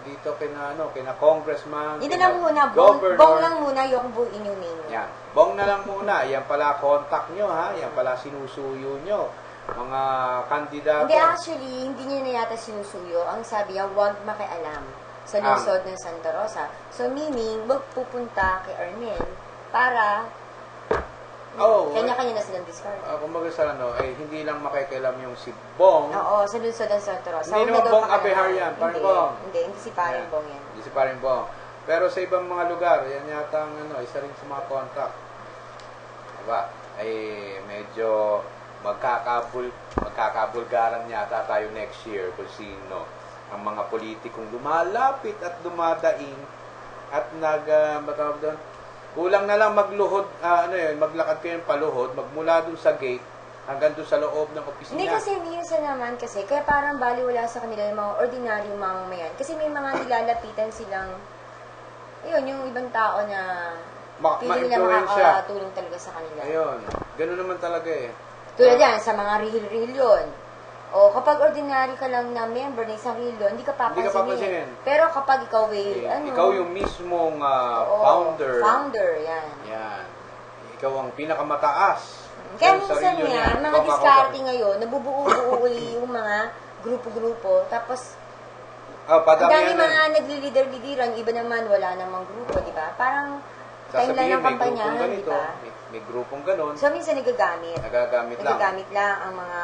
Dito kina congressman, Dito lang muna, Bong lang muna yung buuin yung name. Yan. Bong na lang muna. Yan pala contact nyo, Yan pala sinusuyo nyo. Mga kandidato. Hindi, actually, hindi niya na yata sinusuyo. Ang sabi niya, huwag makialam sa lungsod ng Santa Rosa. So, meaning, wag pupunta kay Arnel para kanya-kanya na silang discard. Kumbaga sa hindi lang makikialam yung si Bong. Sa lungsod ng Santa Rosa. Hindi naman Bong Abehar yan, parang Bong. Hindi si paring Bong yan. Hindi si paring Bong. Pero sa ibang mga lugar, yan yata ang isa rin sa mga contact. Diba? Medyo magkakabulgaran yata tayo next year kung sino ang mga politikong lumalapit at dumadaing at kulang na lang magluhod, maglakad kayo ng paluhod, magmula dun sa gate hanggang dun sa loob ng opisina. Hindi kasi minsan naman kaya parang baliwala sa kanila yung mga ordinaryong mamamayan. Kasi may mga nilalapitan silang, yung ibang tao na feeling nila makakatulong talaga sa kanila. Ganun naman talaga Tulad yan, sa mga rihil-rihil yun. Kapag ordinary ka lang na member ng isang rihil yun, hindi ka papansinin. Pero kapag ikaw ikaw yung mismong founder, yan. Ikaw ang pinakamataas. Kaya minsan yan, mga diskarte ngayon, nabubuo uli yung mga grupo-grupo, tapos ang dami mga nagli-leader-leaderan, iba naman wala namang grupo, di ba? Parang sasabihin, ng may kampanya, grupong ganito, di ba? may grupong ganon, So, minsan nagagamit. nagagamit lang. Nagagamit lang ang mga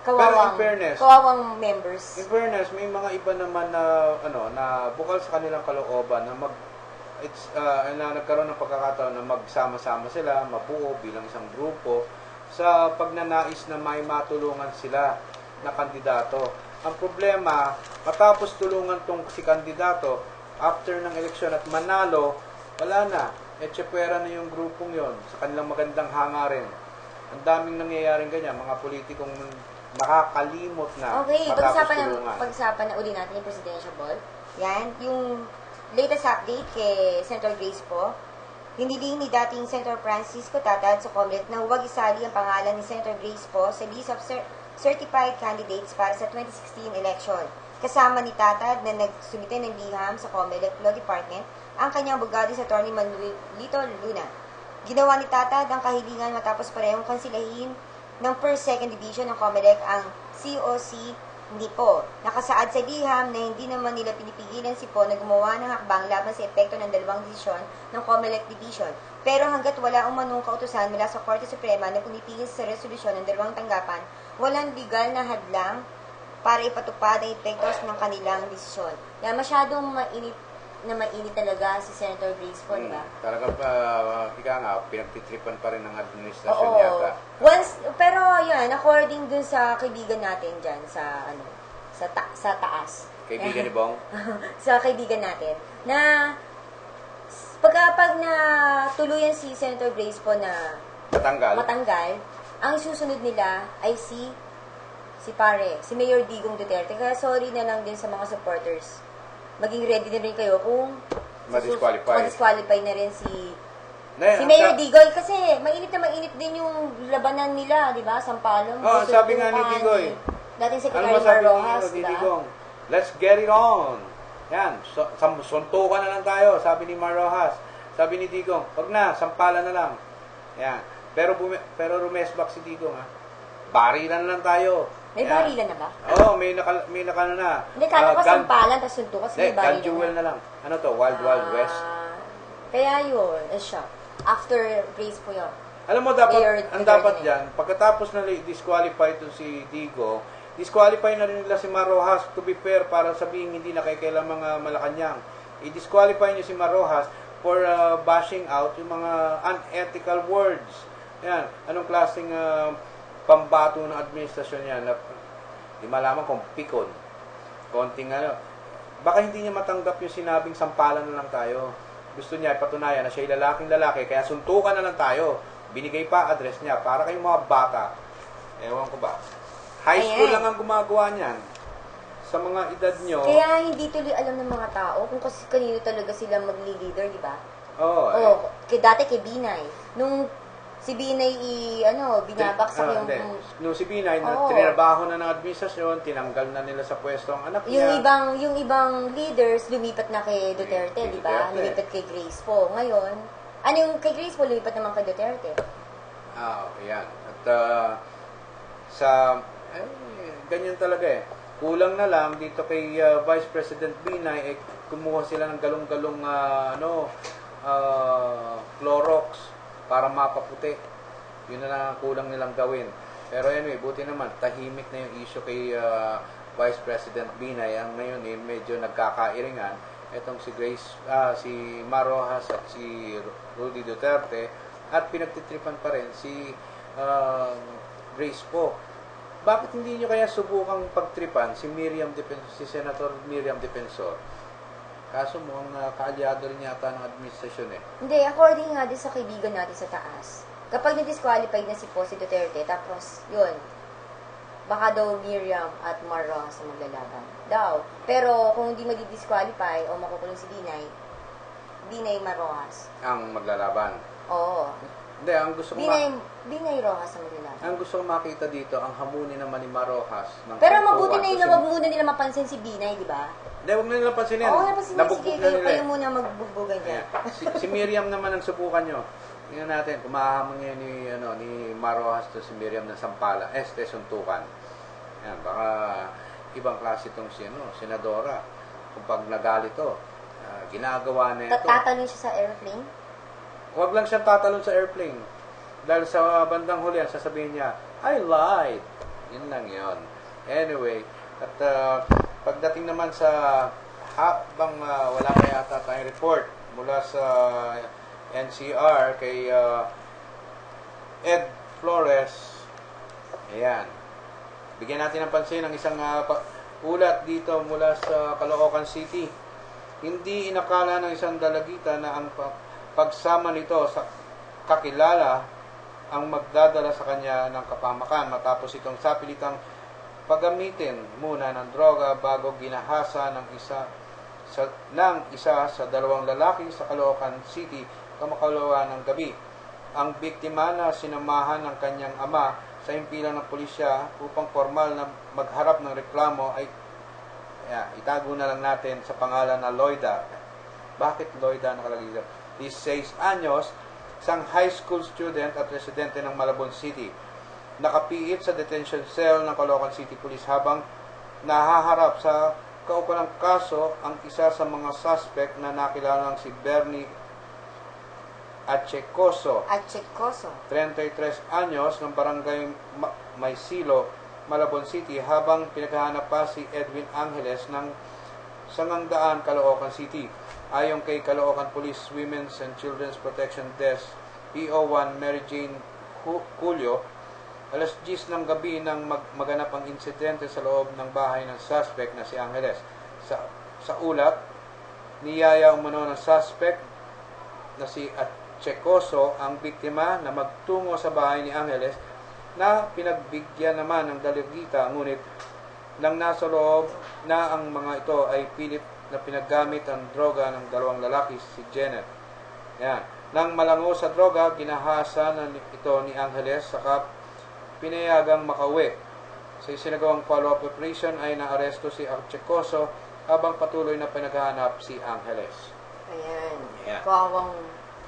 Pero in fairness, kawawang members. In fairness, may mga iba naman na na bukal sa kanilang kalooban na na nagkaroon ng pagkakataon na magsama-sama sila, mabuo bilang isang grupo sa pagnanais na may matulungan sila na kandidato. Ang problema, matapos tulungan tong si kandidato, after ng eleksyon at manalo, wala na. Etsepwera na yung grupong yon sa kanilang magandang hangarin. Ang daming nangyayaring ganyan, mga politikong nakakalimot na Okay, matapos tulungan. pag-usapan na uli natin yung presidential ball. Yan, yung latest update kay Senator Grace po. Hindi din ni dating Senator Francisco Tatad sa COMELEC na huwag isali ang pangalan ni Senator Grace po sa list of certified candidates para sa 2016 election. Kasama ni Tatad na nagsumite ng liham sa COMELEC Law Department ang kanyang abogado sa Attorney Manuelito Luna. Ginawa ni Tatad ang kahilingan matapos parehong kansilahin ng First Second Division ng COMELEC ang COC hindi po. Nakasaad sa liham na hindi naman nila pinipigilan si Po na gumawa ng hakbang laban sa epekto ng dalawang desisyon ng COMELEC Division. Pero hanggat wala umanong kautusan mula sa Korte Suprema na pumipigil sa resolusyon ng dalawang tanggapan, walang legal na hadlang para ipatupad ang epektos ng kanilang desisyon. Kaya masyadong mainit talaga si Senator Grace po, di ba? Talaga ika nga, pinagtitripan pa rin ng administrasyon Oo. yata. Pero yan, according dun sa kaibigan natin dyan, sa taas. Kaibigan ni Bong? Sa kaibigan natin, na pag na tuluyan si Senator Grace po na matanggal, ang susunod nila ay si Mayor Digong Duterte. Kaya sorry na lang din sa mga supporters. Maging ready na rin kayo kung ma-disqualify na rin si Mayor Digoy. Kasi mainit din yung labanan nila, di ba? Sampalong. Sabi nga ni Digoy. Dating Secretary Mar Rojas, di ba? Digong, let's get it on. Yan, suntukan na lang tayo, sabi ni Mar Rojas. Sabi ni Digong, wag na, sampalan na lang. Yan. Pero rumesbak si Digong, ha. Barilan na lang tayo. May barilan na ba? Oo, may nakano na. Hindi, kala ko sampalan, tapos suntukan kasi may barilan Ganjewel na lang. Ano to? Wild West? Kaya yun, shock. After Grace po yun. Alam mo, dapat dyan, pagkatapos na disqualify ito si Digo, disqualify na rin nila si Mar Rojas, to be fair, para sabihin hindi na kailan mga Malacanang. I-disqualify niyo si Mar Rojas for bashing out yung mga unethical words. Yan, anong klaseng pambato ng administrasyon yan? Di malaman kung pikon. Konting baka hindi niya matanggap yung sinabing sampalan na lang tayo. Gusto niya ipatunayan na siya'y lalaking lalaki, kaya suntukan na lang tayo. Binigay pa address niya para kayong mga bata. Ewan ko ba. High school lang ang gumagawa niyan. Sa mga edad nyo. Kaya hindi tuloy alam ng mga tao kung kasi kanino talaga sila mag-leader, di ba? Oo. Dati kay Binay. Nung si Binay binabaksak yung... Nung si Binay, tinrabaho na ng administrasyon, tinanggal na nila sa pwesto ang anak niya. Yung ibang leaders, lumipat na kay Duterte, di ba? Lumipat kay Grace po. Ngayon, yung kay Grace po, lumipat naman kay Duterte. Yan. At ganyan talaga eh. Kulang na lang dito kay Vice President Binay, kumuha sila ng galong-galong Clorox para mapaputi. Yun na lang ang kulang nilang gawin. Pero anyway, buti naman, tahimik na yung issue kay Vice President Binay. Ang ngayon medyo nagkakairingan. Itong si si Mar Rojas at si Rudy Duterte, at pinagtitripan pa rin si Grace po. Bakit hindi nyo kaya subukang pagtripan si Senator Miriam Defensor? Kaso mo, ang kaalyado rin yata ng administrasyon eh. Hindi, according nga din sa kaibigan natin sa taas, kapag na-disqualified na si Duterte, tapos yun, baka daw Miriam at Mar Rojas ang maglalaban. Pero kung hindi madi-disqualify o makukulong si Binay Mar Rojas. Ang maglalaban? Oo. Hindi, ang gusto ko Binay Rojas ang maglalaban. Ang gusto ko makita dito, ang hamunin naman ni Mar Rojas. Pero mabuti na yun na wag muna nila mapansin si Binay, di ba? Hindi, huwag na nila pansinin. Oo, napansin na. Sige, kayo eh. muna magbugbugan dyan. Si Miriam naman ang subukan nyo. Tingnan natin, kung mahahamon niya ni Mar Rojas to si Miriam ng Sampala, suntukan. Yan, baka ibang klase itong senadora. Kung pag nagalit to, ginagawa na ito. Tatanong siya sa airplane? Huwag lang siyang tatalon sa airplane. Dahil sa bandang huli, sasabihin niya, I lied. Yun lang yun. Anyway, at pagdating naman sa habang wala pa yata tayong report mula sa NCR kay Ed Flores, ayan. Bigyan natin ng pansin ang isang ulat dito mula sa Caloocan City. Hindi inakala ng isang dalagita na ang pagsama nito sa kakilala ang magdadala sa kanya ng kapahamakan matapos itong sapilitang paggamitin muna ng droga bago ginahasa ng isa sa dalawang lalaki sa Caloocan City kamakalawa ng gabi. Ang biktima na sinamahan ng kanyang ama sa himpilan ng pulisya upang formal na magharap ng reklamo ay itago na lang natin sa pangalan na Loida. Bakit Loida nakalagay dito? 16 anyos, isang high school student at residente ng Malabon City. Nakapiit sa detention cell ng Caloocan City Police habang nahaharap sa kaukulang kaso ang isa sa mga suspect na nakilalang si Bernie Achecoso, 33 anyos ng barangay Maysilo, Malabon City, habang pinaghahanap pa si Edwin Angeles ng Sangangdaan, Caloocan City. Ayon kay Caloocan Police Women's and Children's Protection Desk, PO1 Mary Jane Julio, alas 10 ng gabi nang maganap ang insidente sa loob ng bahay ng suspect na si Angeles. Sa ulat, niyaya umano ng suspect na si Achecoso ang biktima na magtungo sa bahay ni Angeles na pinagbigyan naman ng dalagita, ngunit nang nasa loob na ang mga ito ay pilit na pinaggamit ang droga ng dalawang lalaki, si Janet. Yan. Nang malango sa droga, ginahasa na ito ni Angeles saka pinayagang makauwi. Sa isinagawang follow-up operation ay naaresto si Achecoso habang patuloy na pinaghahanap si Angeles. Ayan. Ayan. Kawawang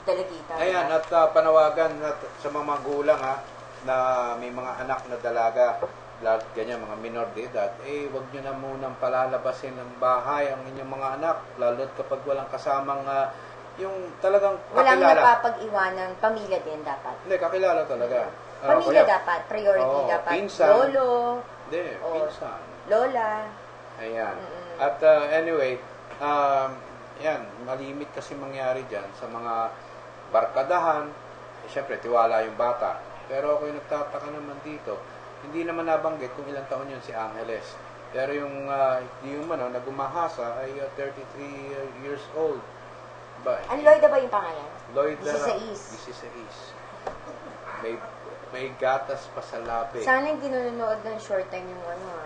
dalagita. Ayan, at panawagan sa mga magulang na may mga anak na dalaga, ganyan, mga minor de edad, wag nyo na munang palalabasin ng bahay ang inyong mga anak, lalo't kapag walang kasamang yung talagang Walang kakilala. napapag-iwanan, pamilya din dapat. Hindi, kakilala talaga. Pamilya dapat, priority dapat. Pinsan. Lolo. Hindi, pinsan. Lola. Ayan. At anyway, yan, malimit kasi mangyari dyan sa mga barkadahan. Siyempre, tiwala yung bata. Pero ako yung nagtataka naman dito, hindi naman nabanggit kung ilang taon yun si Angeles. Pero yung na gumahasa ay 33 years old. Ang Loida ba yung pangalan? Loida. 16. May gatas pa sa labi. Sana hindi nanonood ng short time yung mga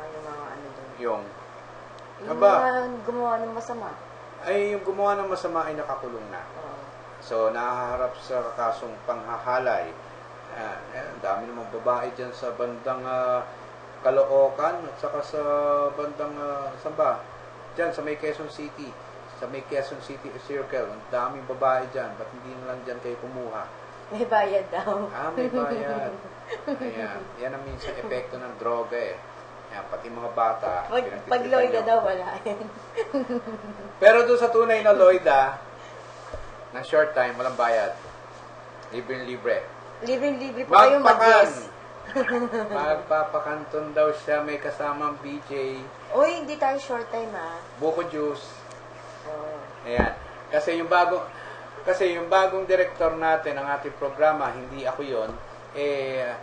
doon. Yung mga gumawa ng masama. Ay, yung gumawa ng masama ay nakakulong na. So, nahaharap sa kasong panghahalay. Ang dami namang babae dyan sa bandang Caloocan at saka sa bandang saan dyan sa may Quezon City. Sa may Quezon City Circle. Ang daming babae dyan. Ba't hindi na lang dyan kayo kumuha? May bayad daw. May bayad. Ayan. Yan ang minsan epekto ng droga Ayan, pati mga bata. Pag Loida daw, wala. Pero doon sa tunay na Loida, na short time, walang bayad. Libre-libre. Libre-libre po kayo mag-guess. Magpapakanton daw siya, may kasamang BJ. Uy, hindi tayo short time Buko juice. Ayan. Kasi yung bagong director natin ng ating programa, hindi ako yon,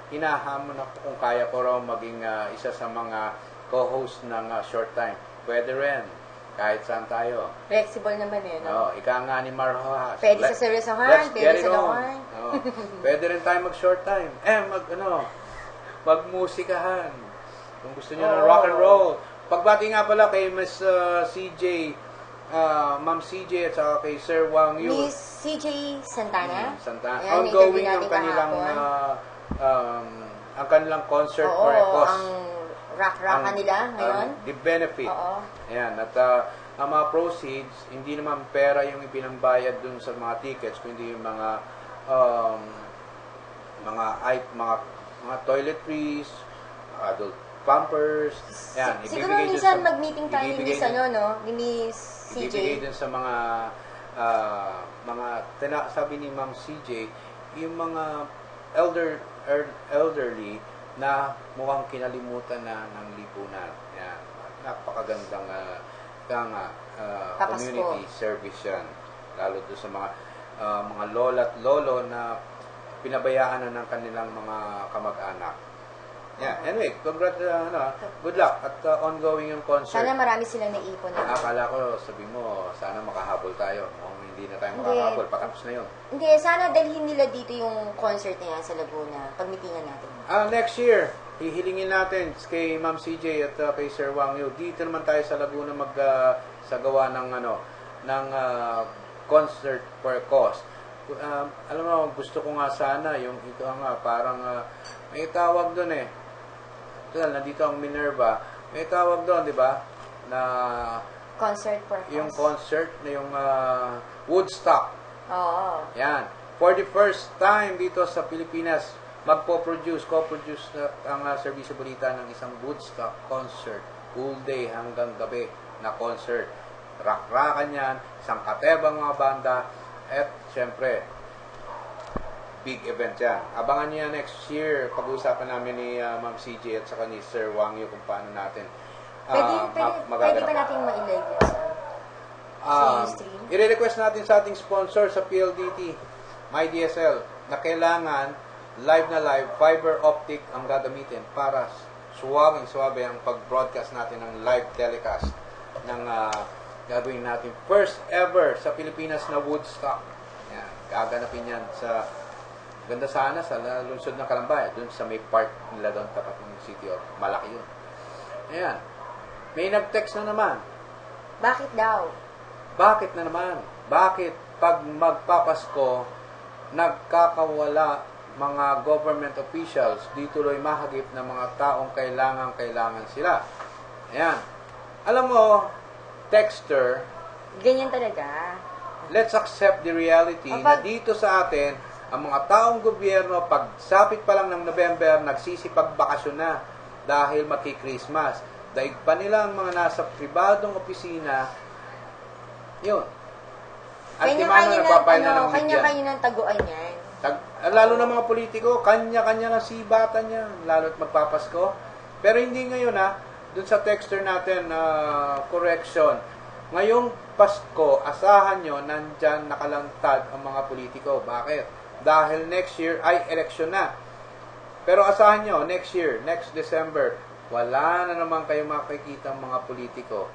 hinahamon ako kung kaya ko raw maging isa sa mga co-host ng short time. Pwede rin. Kahit saan tayo. Flexible naman no? Ika nga ni Marhoas. Pwede sa seryosohan, pwede sa lawan. Pwede rin tayo mag-short time. Mag-musikahan. Kung gusto niyo ng rock and roll. Pagbati nga pala kay Miss CJ, Ma'am CJ at saka kay Sir Wang Yu. Miss CJ Santana. Santana. Ayan, Ongoing ang kanilang concert for a cause. Rock-rockan nila ngayon. The benefit. Ayan. At ang mga proceeds, hindi naman pera yung ipinambayad dun sa mga tickets, kundi yung mga toiletries, adult pampers. Ayan. Siguro minsan mag-meeting tayo ni Miss ni Miss CJ. Ibibigay dun sa mga sabi ni Ma'am CJ, yung mga elderly na mukhang kinalimutan na ng lipunan. Yan. Napakagandang community service yan. Lalo doon sa mga lola at lolo na pinabayaan na ng kanilang mga kamag-anak. Yeah. Anyway, good luck at ongoing yung concert. Sana marami silang naipon. Akala ko, sabi mo, sana makahabol tayo. Hindi na tayo makahabol. Patapos na yun. Hindi, sana dalhin nila dito yung concert na yan sa Laguna. Pagmitingan natin. Next year, hihilingin natin kay Ma'am CJ at kay Sir Wang Yu. Dito naman tayo sa Laguna magsagawa ng concert for a cause. Alam mo, gusto ko nga sana yung ito parang may tawag doon eh. Nandito ang Minerva. May tawag doon, di ba? Na concert for a cause. Yung concert na yung Woodstock. Oo. Yan. For the first time dito sa Pilipinas, co-produce ang Serbisyo Balita ng isang Woodstock concert. Full day hanggang gabi na concert. Rak-rakan yan, isang katebang mga banda, at syempre, big event yan. Abangan nyo yan next year. Pag-uusapan namin ni Ma'am CJ at saka ni Sir Wang Yu kung paano natin pwede ba natin ma-live yan sa stream? I-request natin sa ating sponsor sa PLDT, MyDSL, na kailangan live na live, fiber optic ang gagamitin para suwabing-suwabe ang pag-broadcast natin ng live telecast ng gagawin natin first ever sa Pilipinas na Woodstock. Yan, gaganapin yan sa ganda sana sa lungsod ng Kalambay, doon sa may park nila doon tapat ng City of malaki yun. Ayan. May nag-text na naman. Bakit daw? Bakit na naman? Bakit pag magpapasko nagkakawala mga government officials, di tuloy mahagip ng mga taong kailangan sila? Ayan. Alam mo, texter, ganyan talaga. Let's accept the reality na dito sa atin, ang mga taong gobyerno, pagsapit pa lang ng November, nagsisipagbakasyon na dahil maki-Christmas. Daig pa nila ang mga nasa pribadong opisina, yun. At Kanya-kanya ng taguan yan. Lalo na mga politiko, kanya-kanya ng sibatan yan, lalo at magpapasko. Pero hindi ngayon dun sa texter natin, correction. Ngayong Pasko, asahan nyo, nandyan nakalantad ang mga politiko. Bakit? Dahil next year ay eleksyon na. Pero asahan nyo, next year, next December, wala na naman kayo makikita ang mga politiko.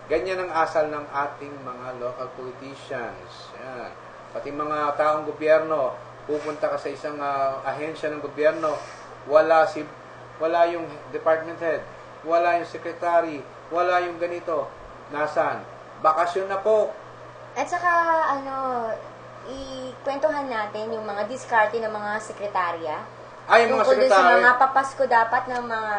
Ganyan ang asal ng ating mga local politicians. Yan. Pati mga taong gobyerno, pupunta ka sa isang ahensya ng gobyerno, wala yung department head, wala yung secretary, wala yung ganito. Nasaan? Bakasyon na po. At saka, ikwentuhan natin yung mga diskarte ng mga sekretarya. Yung mga sekretarya. Sa mga papasko dapat ng mga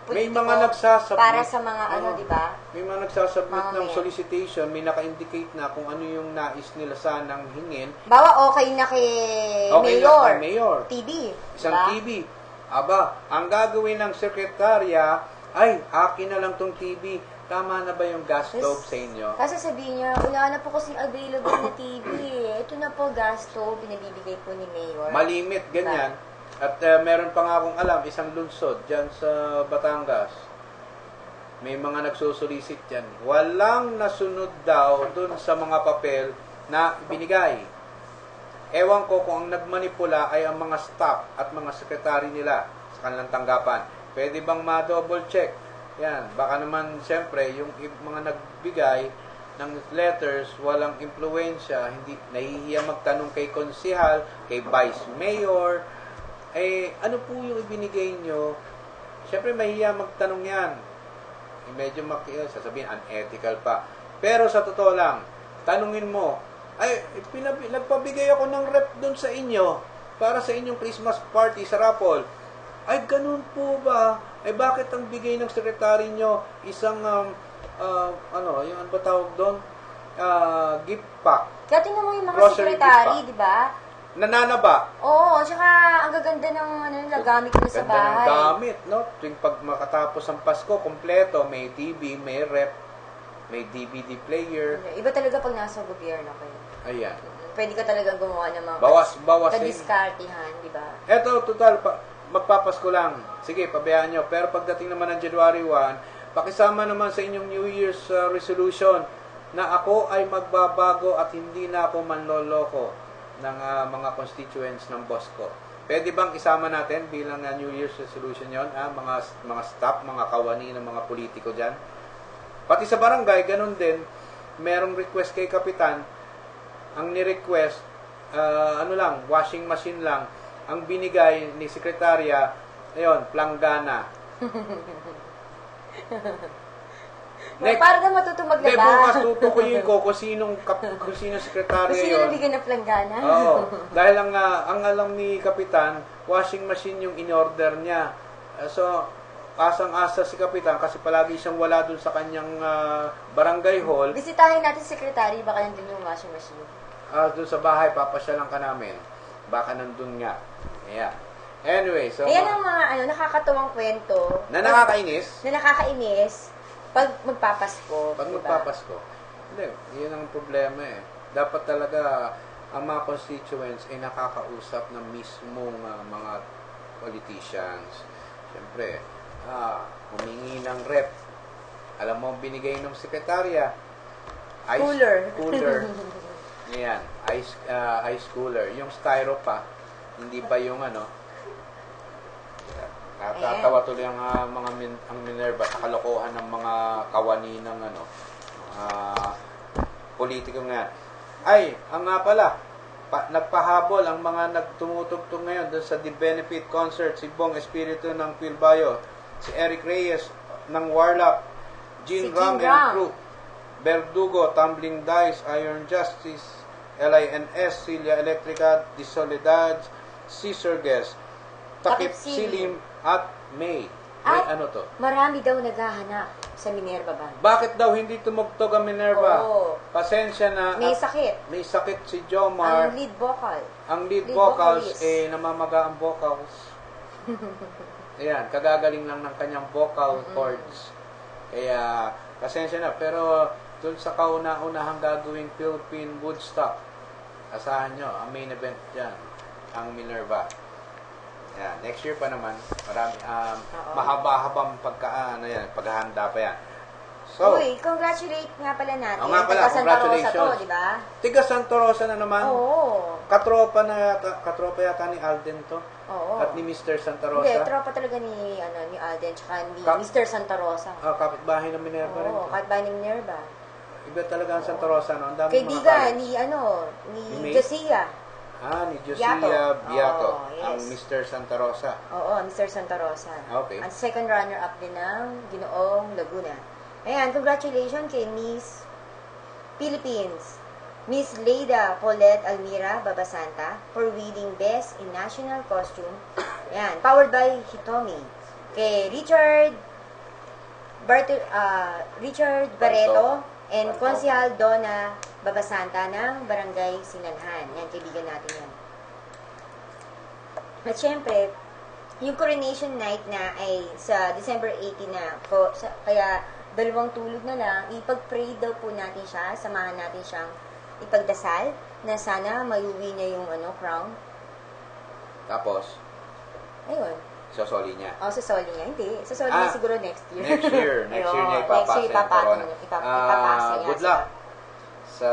politiko. May mga nagsasubmit. Para sa mga di ba? May mga nagsasubmit ng solicitation, may naka-indicate na kung ano yung nais nila sanang hingin. Bawa, okay na kay Mayor. Mayor. TV. Isang diba? TV. Aba, ang gagawin ng sekretarya, ay, akin na lang tong TV. Tama na ba yung gas stove sa inyo? Kasi sabihin niya, wala na po kasing available na TV. Ito na po, gas stove, pinabibigay po ni Mayor. Malimit, ganyan. At meron pa nga akong alam, isang lungsod dyan sa Batangas. May mga nagsusulisit dyan. Walang nasunod daw dun sa mga papel na ibinigay. Ewan ko kung ang nagmanipula ay ang mga staff at mga sekretary nila sa kanilang tanggapan. Pwede bang ma-double check? Yan, baka naman siyempre yung mga nagbigay ng letters walang impluwensya, hindi nahihiya magtanong kay konsehal, kay vice mayor, ano po yung ibinigay nyo? Siyempre mahihiya magtanong yan. Medyo sasabihin unethical pa. Pero sa totoo lang, tanungin mo, nagpabigay ako ng rep doon sa inyo para sa inyong Christmas party sa Rapol. Ay, ganun po ba? Bakit ang bigay ng sekretary nyo isang, yung ano ba tawag doon? Gift pack. Kaya tingnan mo yung mga sekretary, di ba? Nananaba. Oo, tsaka ang gaganda ng gamit mo sa bahay. Ganda ng gamit, no? Tuwing pag makatapos ang Pasko, kompleto, may TV, may rep. may DVD player. Iba talaga pag nasa gobyerno kayo. Ayan. Pwede ka talagang gumawa ng mga Bawas din. kadiskartihan, di ba? Eto, total, magpapasko lang. Sige, pabayaan nyo. Pero pagdating naman ng January 1, pakisama naman sa inyong New Year's resolution na ako ay magbabago at hindi na ako manloloko ng mga constituents ng boss ko. Pwede bang isama natin bilang New Year's resolution yon, mga staff, mga kawani ng mga politiko dyan? Pati sa barangay, ganun din, merong request kay Kapitan. Ang ni-request, washing machine lang. Ang binigay ni Sekretarya, ayun, planggana. Para na matutong maglaba. Bukas tutukuyin ko kung sinong sekretarya Kung sino yun. nabigyan ng planggana. Oo. Dahil ang alam ni Kapitan, washing machine yung in-order niya. So, asang-asa si Kapitan kasi palagi siyang wala dun sa kanyang barangay hall. Bisitahin natin si Secretary, baka nandun yung washing machine. Dun sa bahay, papasyalan ka namin. Baka nandun nga. Yeah. Anyway, so... Ayan ang mga nakakatuwang kwento. Na nakakainis? Na nakakainis pag magpapasko. Pag diba? magpapasko. Hindi, yun ang problema eh. Dapat talaga ang mga constituents ay nakakausap ng mismong mga politicians. Siyempre, humingi ng rep. Alam mo, binigay ng sekretarya. Cooler. Ayan, ice cooler. Yung styro pa, hindi ba yung natatawa tuloy ang ang Minerva sa kalokohan ng mga kawani ng politiko nga. Ay, ang nga pala, nagpahabol ang mga nagtumutugtog ngayon doon sa The Benefit Concert, si Bong Espiritu ng Pilbayo, si Eric Reyes ng Warlock, Jean Ram and Crew, Verdugo, Tumbling Dice, Iron Justice, LINS, Celia Electrica, Di Soledad, Cisurges, Takip Silim, at May. Ano to? Marami daw naghahanap sa Minerva Band. Bakit daw hindi tumugtog ang Minerva? Oo. Pasensya na. May sakit. May sakit si Jomar. Ang lead vocal. Ang lead vocals, namamaga ang vocals. Ayan, kagagaling lang ng kanyang vocal cords. Kaya, pasensya na. Pero, dun sa kauna-unahang gagawing Philippine Woodstock, asahan nyo, ang main event dyan, ang Minerva. Yan, next year pa naman, marami, mahaba-habang paghahanda pa yan. So, Uy, congratulate nga pala natin. nga pala, congratulations. Santa Rosa to, di ba? Tiga Santa Rosa na naman. Oo. Katropa yata ni Alden to. Oo. At ni Mr. Santa Rosa. Hindi, tropa talaga ni Alden, tsaka ni Mr. Santa Rosa. Kapitbahay ng Minerva rin to. Oo, kapitbahay ni Minerva. Iba talaga ang Santa Rosa, no? Ang dami Kaibigan ni May? Josia. Ni Josia Biato. Yes. Ang Mr. Santa Rosa. Oo, Mr. Santa Rosa. Okay. Ang second runner-up din ng Ginoong Laguna. Ayan, congratulations kay Miss Philippines, Miss Leida Paulette Almira Babasanta for winning Best in National Costume. Ayan, powered by Hitomi. Kay Richard Barreto and Konsehal Donna Babasanta ng Barangay Sinanhan. Yan, kaibigan natin yan. At syempre, yung coronation night na ay sa December 18 na. Kaya, dalawang tulog na lang, ipag-pray daw po natin siya, samahan natin siyang ipagdasal na sana mayuwi niya yung crown. Tapos, Ayun. sosoli niya. Sasoli niya. Hindi. Sasoli niya siguro next year. Next year niya ipapasa yung corona. Ipapasa niya. Good luck sa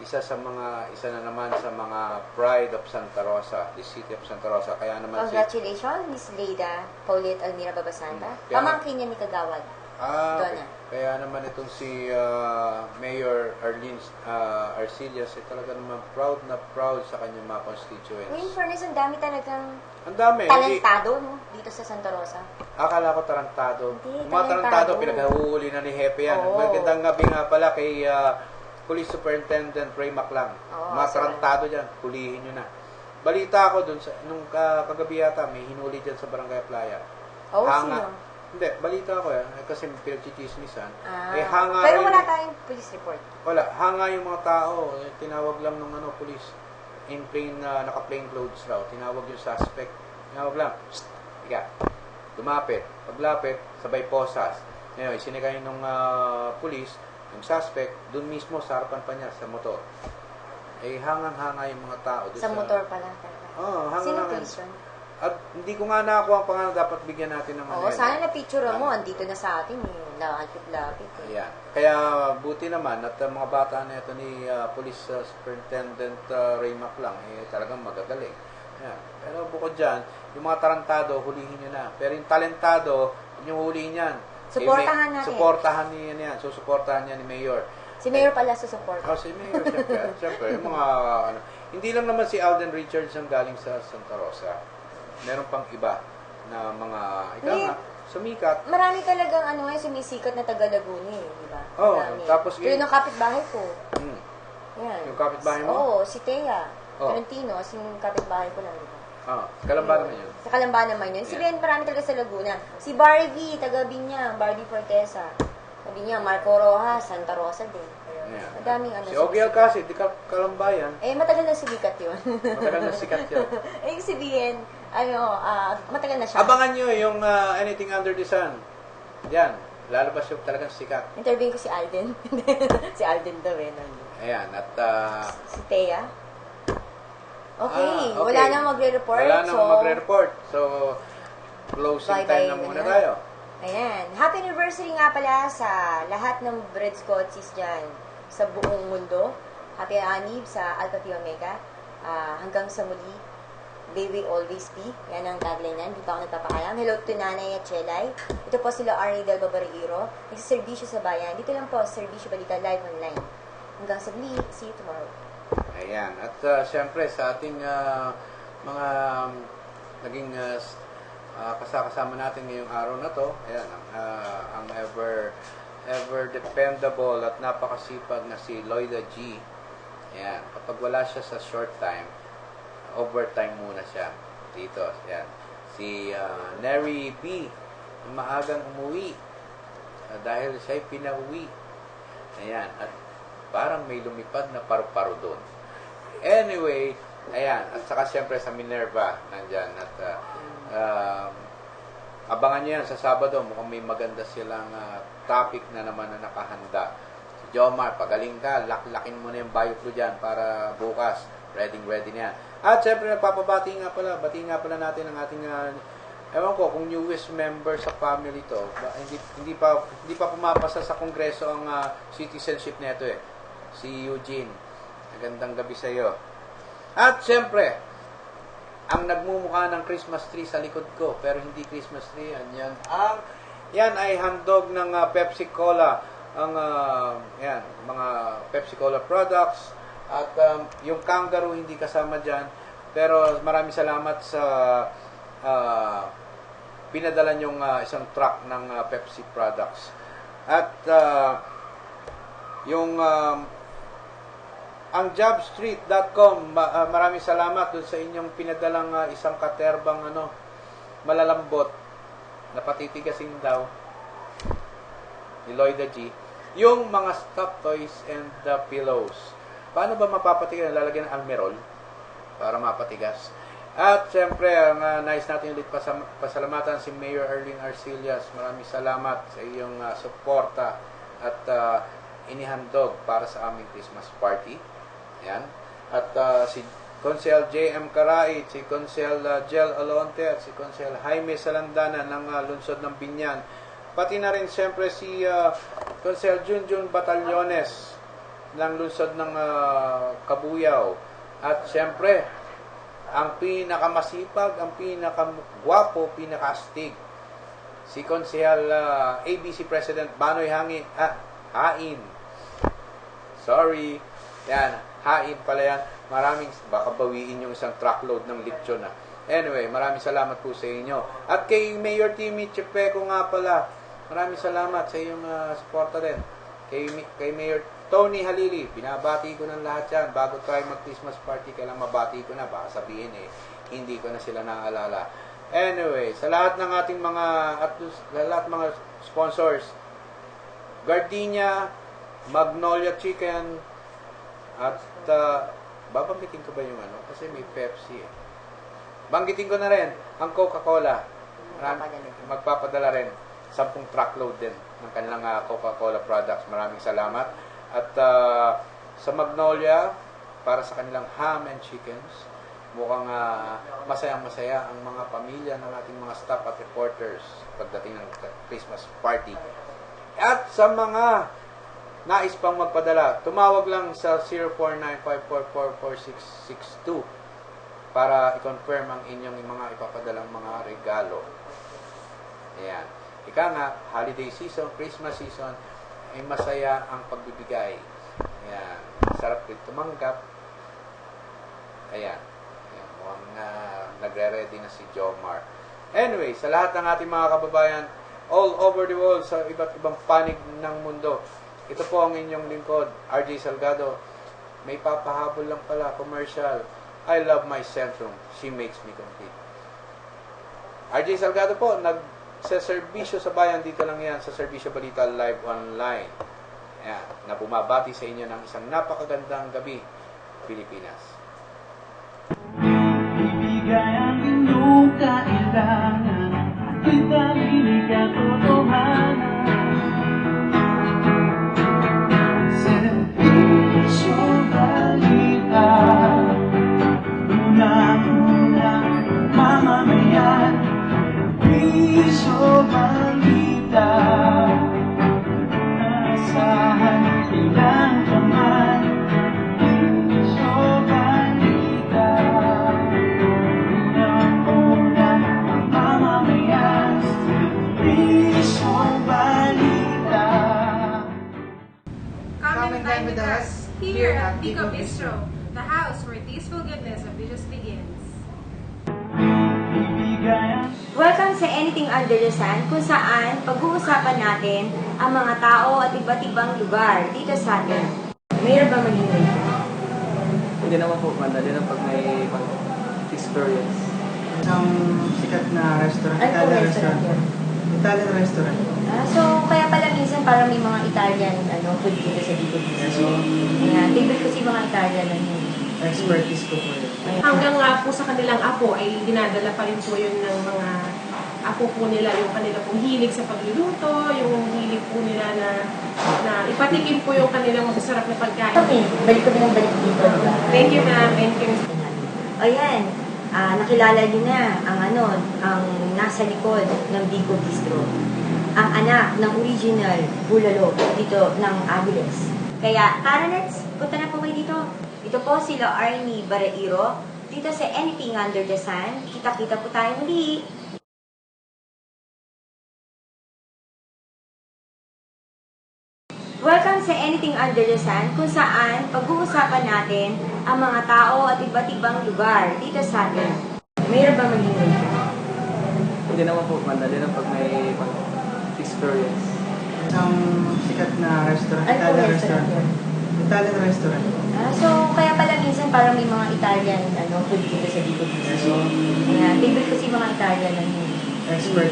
isa na naman sa mga pride of Santa Rosa, the city of Santa Rosa. Kaya naman Congratulations, Miss Leida Paulette Almira Babasanta. Pamangkin niya ni Kagawad. Donna. Kaya naman itong si Mayor Arlene Arcillas ay talaga naman proud sa kanyang mga constituents. In fairness, ang dami talagang talentado no? Dito sa Santa Rosa. Akala ko tarantado. Hindi, Mga tarantado, talentado. pinaghahuhuli na ni Hepe yan. Oo. Magandang gabi nga pala kay Police Superintendent Ray Maclang. Oo, Mga tarantado dyan, hulihin nyo na. Balita ako dun, nung kagabi yata, may hinuli dyan sa Barangay Playa. Sino? Hindi, balita ko yan. Kasi pinagchichismisan. Pero wala tayong police report. Wala. Hanga yung mga tao. Tinawag lang ng police. In naka-plain clothes raw. Tinawag yung suspect. Tinawag lang. Psst! Ika. Lumapit. Paglapit, sabay posas. Ngayon, sinikay ng police. yung suspect, dun mismo sa harapan pa niya, sa motor. Eh, hangang-hanga yung mga tao. Sa motor pala. Oo, Sino hangang-hanga. police yun? At hindi ko nga nakakuha ang pangalan, dapat bigyan natin ng Oo, sana na-picture mo. Andito na sa atin eh. Lapit-lapit eh. Ayan. Kaya buti naman at mga bata na ito ni Police Superintendent Ray Maclang, talagang magagaling. Ayan. Pero bukod dyan, yung mga tarantado, hulihin nyo na. Pero yung talentado, yung hulihin yan. Suportahan natin. Suportahan niya yan. Susuportahan niya ni Mayor. Si Mayor pala susupport. Si Mayor, siyempre. Yung mga, hindi lang naman si Alden Richards ang galing sa Santa Rosa. Meron pang iba na mga, sumikat. Marami talagang sumisikat na taga Laguna eh, di ba? Oo, tapos yung kapitbahay ko. Yan. Yung kapitbahay mo? Oo, si Thea. Tolentino, yung kapitbahay ko lang, di ba? Kalamba naman yun. Sa Kalamba naman yun. Si Ben, marami talaga sa Laguna. Si Barbie, taga Binyang, Barbie Fortesa. Sabi niya, Marco Rojas, Santa Rosa din. Madaming Si Ogie Alcacid, di Kalamba yan. Matagal na sikat yun. Matagal na sikat yun. Ibig sabihin, matagal na siya. Abangan nyo yung Anything Under the Sun. Yan, lalabas yung talagang sikat. Interview ko si Alden. Si Alden daw Ayan, at si Thea. Okay, wala nang magre-report. Wala nang magre-report. So, closing time na muna tayo. Ayan. Happy anniversary nga pala sa lahat ng Bread Scotchies dyan sa buong mundo. Happy anib sa Alpha Phi Omega. Hanggang sa muli, baby always be. Yan ang tagline yan. Dito ako nagpapaalam. Hello to Nanay at Chelay. Ito po sila Arnie Del Babariro. Nagsiservisyo sa bayan. Dito lang po, Servisyo Balita Live Online. Hanggang sa muli, see you tomorrow. Ayan. At syempre sa ating mga naging kasama natin ngayong araw na to, ayan, ang ever dependable at napakasipag na si Loida G. Ayan. Kapag wala siya sa short time, overtime muna siya dito. Ayan. Si Neri B. maagang umuwi dahil siya'y pinauwi. Ayan. At parang may lumipad na paru-paro doon. Anyway, ayan. At saka siyempre sa Minerva, nandyan. At abangan nyo yan sa Sabado. Mukhang may maganda silang topic na naman na nakahanda. Si Jomar, pagaling ka. Laklakin mo na yung bio ko dyan para bukas. Ready na yan. At siyempre, nagpapabati nga pala. Bati nga pala natin ang ating ewan ko kung newest member sa family to. Hindi pa pumapasa sa kongreso ang citizenship nito eh. Si Eugene. Magandang gabi sa iyo. At siyempre, ang nagmumukha ng Christmas tree sa likod ko, pero hindi Christmas tree yan ay handog ng Pepsi Cola. Ang yan, mga Pepsi Cola products at yung kangaroo hindi kasama diyan. Pero maraming salamat sa pinadala yung isang truck ng Pepsi products. At yung ang jobstreet.com, maraming salamat dun sa inyong pinadalang isang katerbang malalambot na patitigasin daw ni Loida G. Yung mga stuffed toys and pillows. Paano ba mapapatigas? Lalagyan ng almerol para mapatigas. At siyempre, nais natin ulit pasalamatan si Mayor Erling Arcillas. Maraming salamat sa iyong suporta at inihandog para sa aming Christmas party. Yan. At si Consel J.M. Carait, si Consel Jel Alonte at si Consel Jaime Salandana ng lungsod ng Binyan. Pati na rin siyempre si Consel Junjun Batallones ng lungsod ng Kabuyaw. At siyempre, ang pinakamasipag, ang pinakagwapo, pinakaastig, si Consel ABC President Banoy Hain. Sorry. Yan, Hain pala yan. Baka bawiin yung isang truckload ng lechon na. Anyway, maraming salamat po sa inyo. At kay Mayor Timmy Chepeco nga pala, maraming salamat sa iyong suporta din. Kay Mayor Tony Halili, binabati ko ng lahat yan. Bago tayo mag-Christmas party, kailang mabati ko na. Baka sabihin hindi ko na sila naaalala. Anyway, sa lahat ng ating mga sponsors, Gardenia, Magnolia Chicken, at babanggitin ko ba yung kasi may Pepsi eh. Banggitin ko na rin ang Coca-Cola. Magpapadala rin 10 truckload din. ng kanilang Coca-Cola products. Maraming salamat. At sa Magnolia, para sa kanilang ham and chickens, mukhang masayang-masaya ang mga pamilya ng ating mga staff at reporters pagdating ng Christmas party. At sa mga nais pang magpadala, tumawag lang sa 0995444662 para i-confirm ang inyong mga ipapadalang mga regalo. Ayan. Ika nga, holiday season, Christmas season, ay masaya ang pagbibigay. Ayan. Sarap din tumanggap. Ayan. Ayan. Mukhang nagre-ready na si Jomar. Anyway, sa lahat ng ating mga kababayan, all over the world, sa iba't ibang panig ng mundo, ito po ang inyong lingkod, RJ Salgado. May papahabol lang pala, commercial. I love my Centrum. She makes me complete. RJ Salgado po, nagseserbisyo sa bayan. Dito lang yan sa Serbisyo Balita Live Online. Ayan, na bumabati sa inyo ng isang napakagandang gabi, Pilipinas. Ibigay ang inyong kailangan at itabilig ang totohanan. Serbisyo Balita, unang-unang mamamayan. Serbisyo Balita, asahan ilang kaman. Serbisyo Balita, unang-unang mamamayan. Serbisyo Balita. Come and dine with us here at Biko Bistro, the house where tasteful goodness of dishes begins. Welcome sa Anything Under the Sun, kung saan pag-uusapan natin ang mga tao at iba't ibang lugar dito sa atin. Mayroon ba maging Hindi naman po, madali na pag may experience. Isang sikat na restaurant, Ano pong Italian restaurant restaurant. Italian restaurant. So, kaya pala minsan parang may mga Italian food dito sa Biko Bistro. Ayan, favorite ko si mga Italian Expertise ko po yun. Hanggang nga po sa kanilang apo ay dinadala pa rin po yun ng mga apo po nila, yung kanila pong hilig sa pagluluto, yung hilig po nila na ipatikim po yung kanilang masasarap na pagkain. Okay, balik ko na ng balik dito. Thank you ma'am, thank you. Ayan, nakilala niyo na ang nasa likod ng Biko Bistro. Ang anak ng original bulalo dito ng Aviles. Kaya, tara let's, punta na po kayo dito. Ito po sila Arnie Barairo. Dito sa Anything Under the Sun. Kita-kita po tayo muli. Welcome sa Anything Under the Sun, kung saan pag-uusapan natin ang mga tao at iba't ibang lugar dito sa atin. Mayroon ba maging Hindi naman po, madali na pag may experience. Isang sikat na restaurant, Ano pong Italian restaurant restaurant. Italian restaurant. So, kaya pala minsan parang may mga Italian food dito sa Biko Bistro. Ayan, favorite ko si mga Italian Expert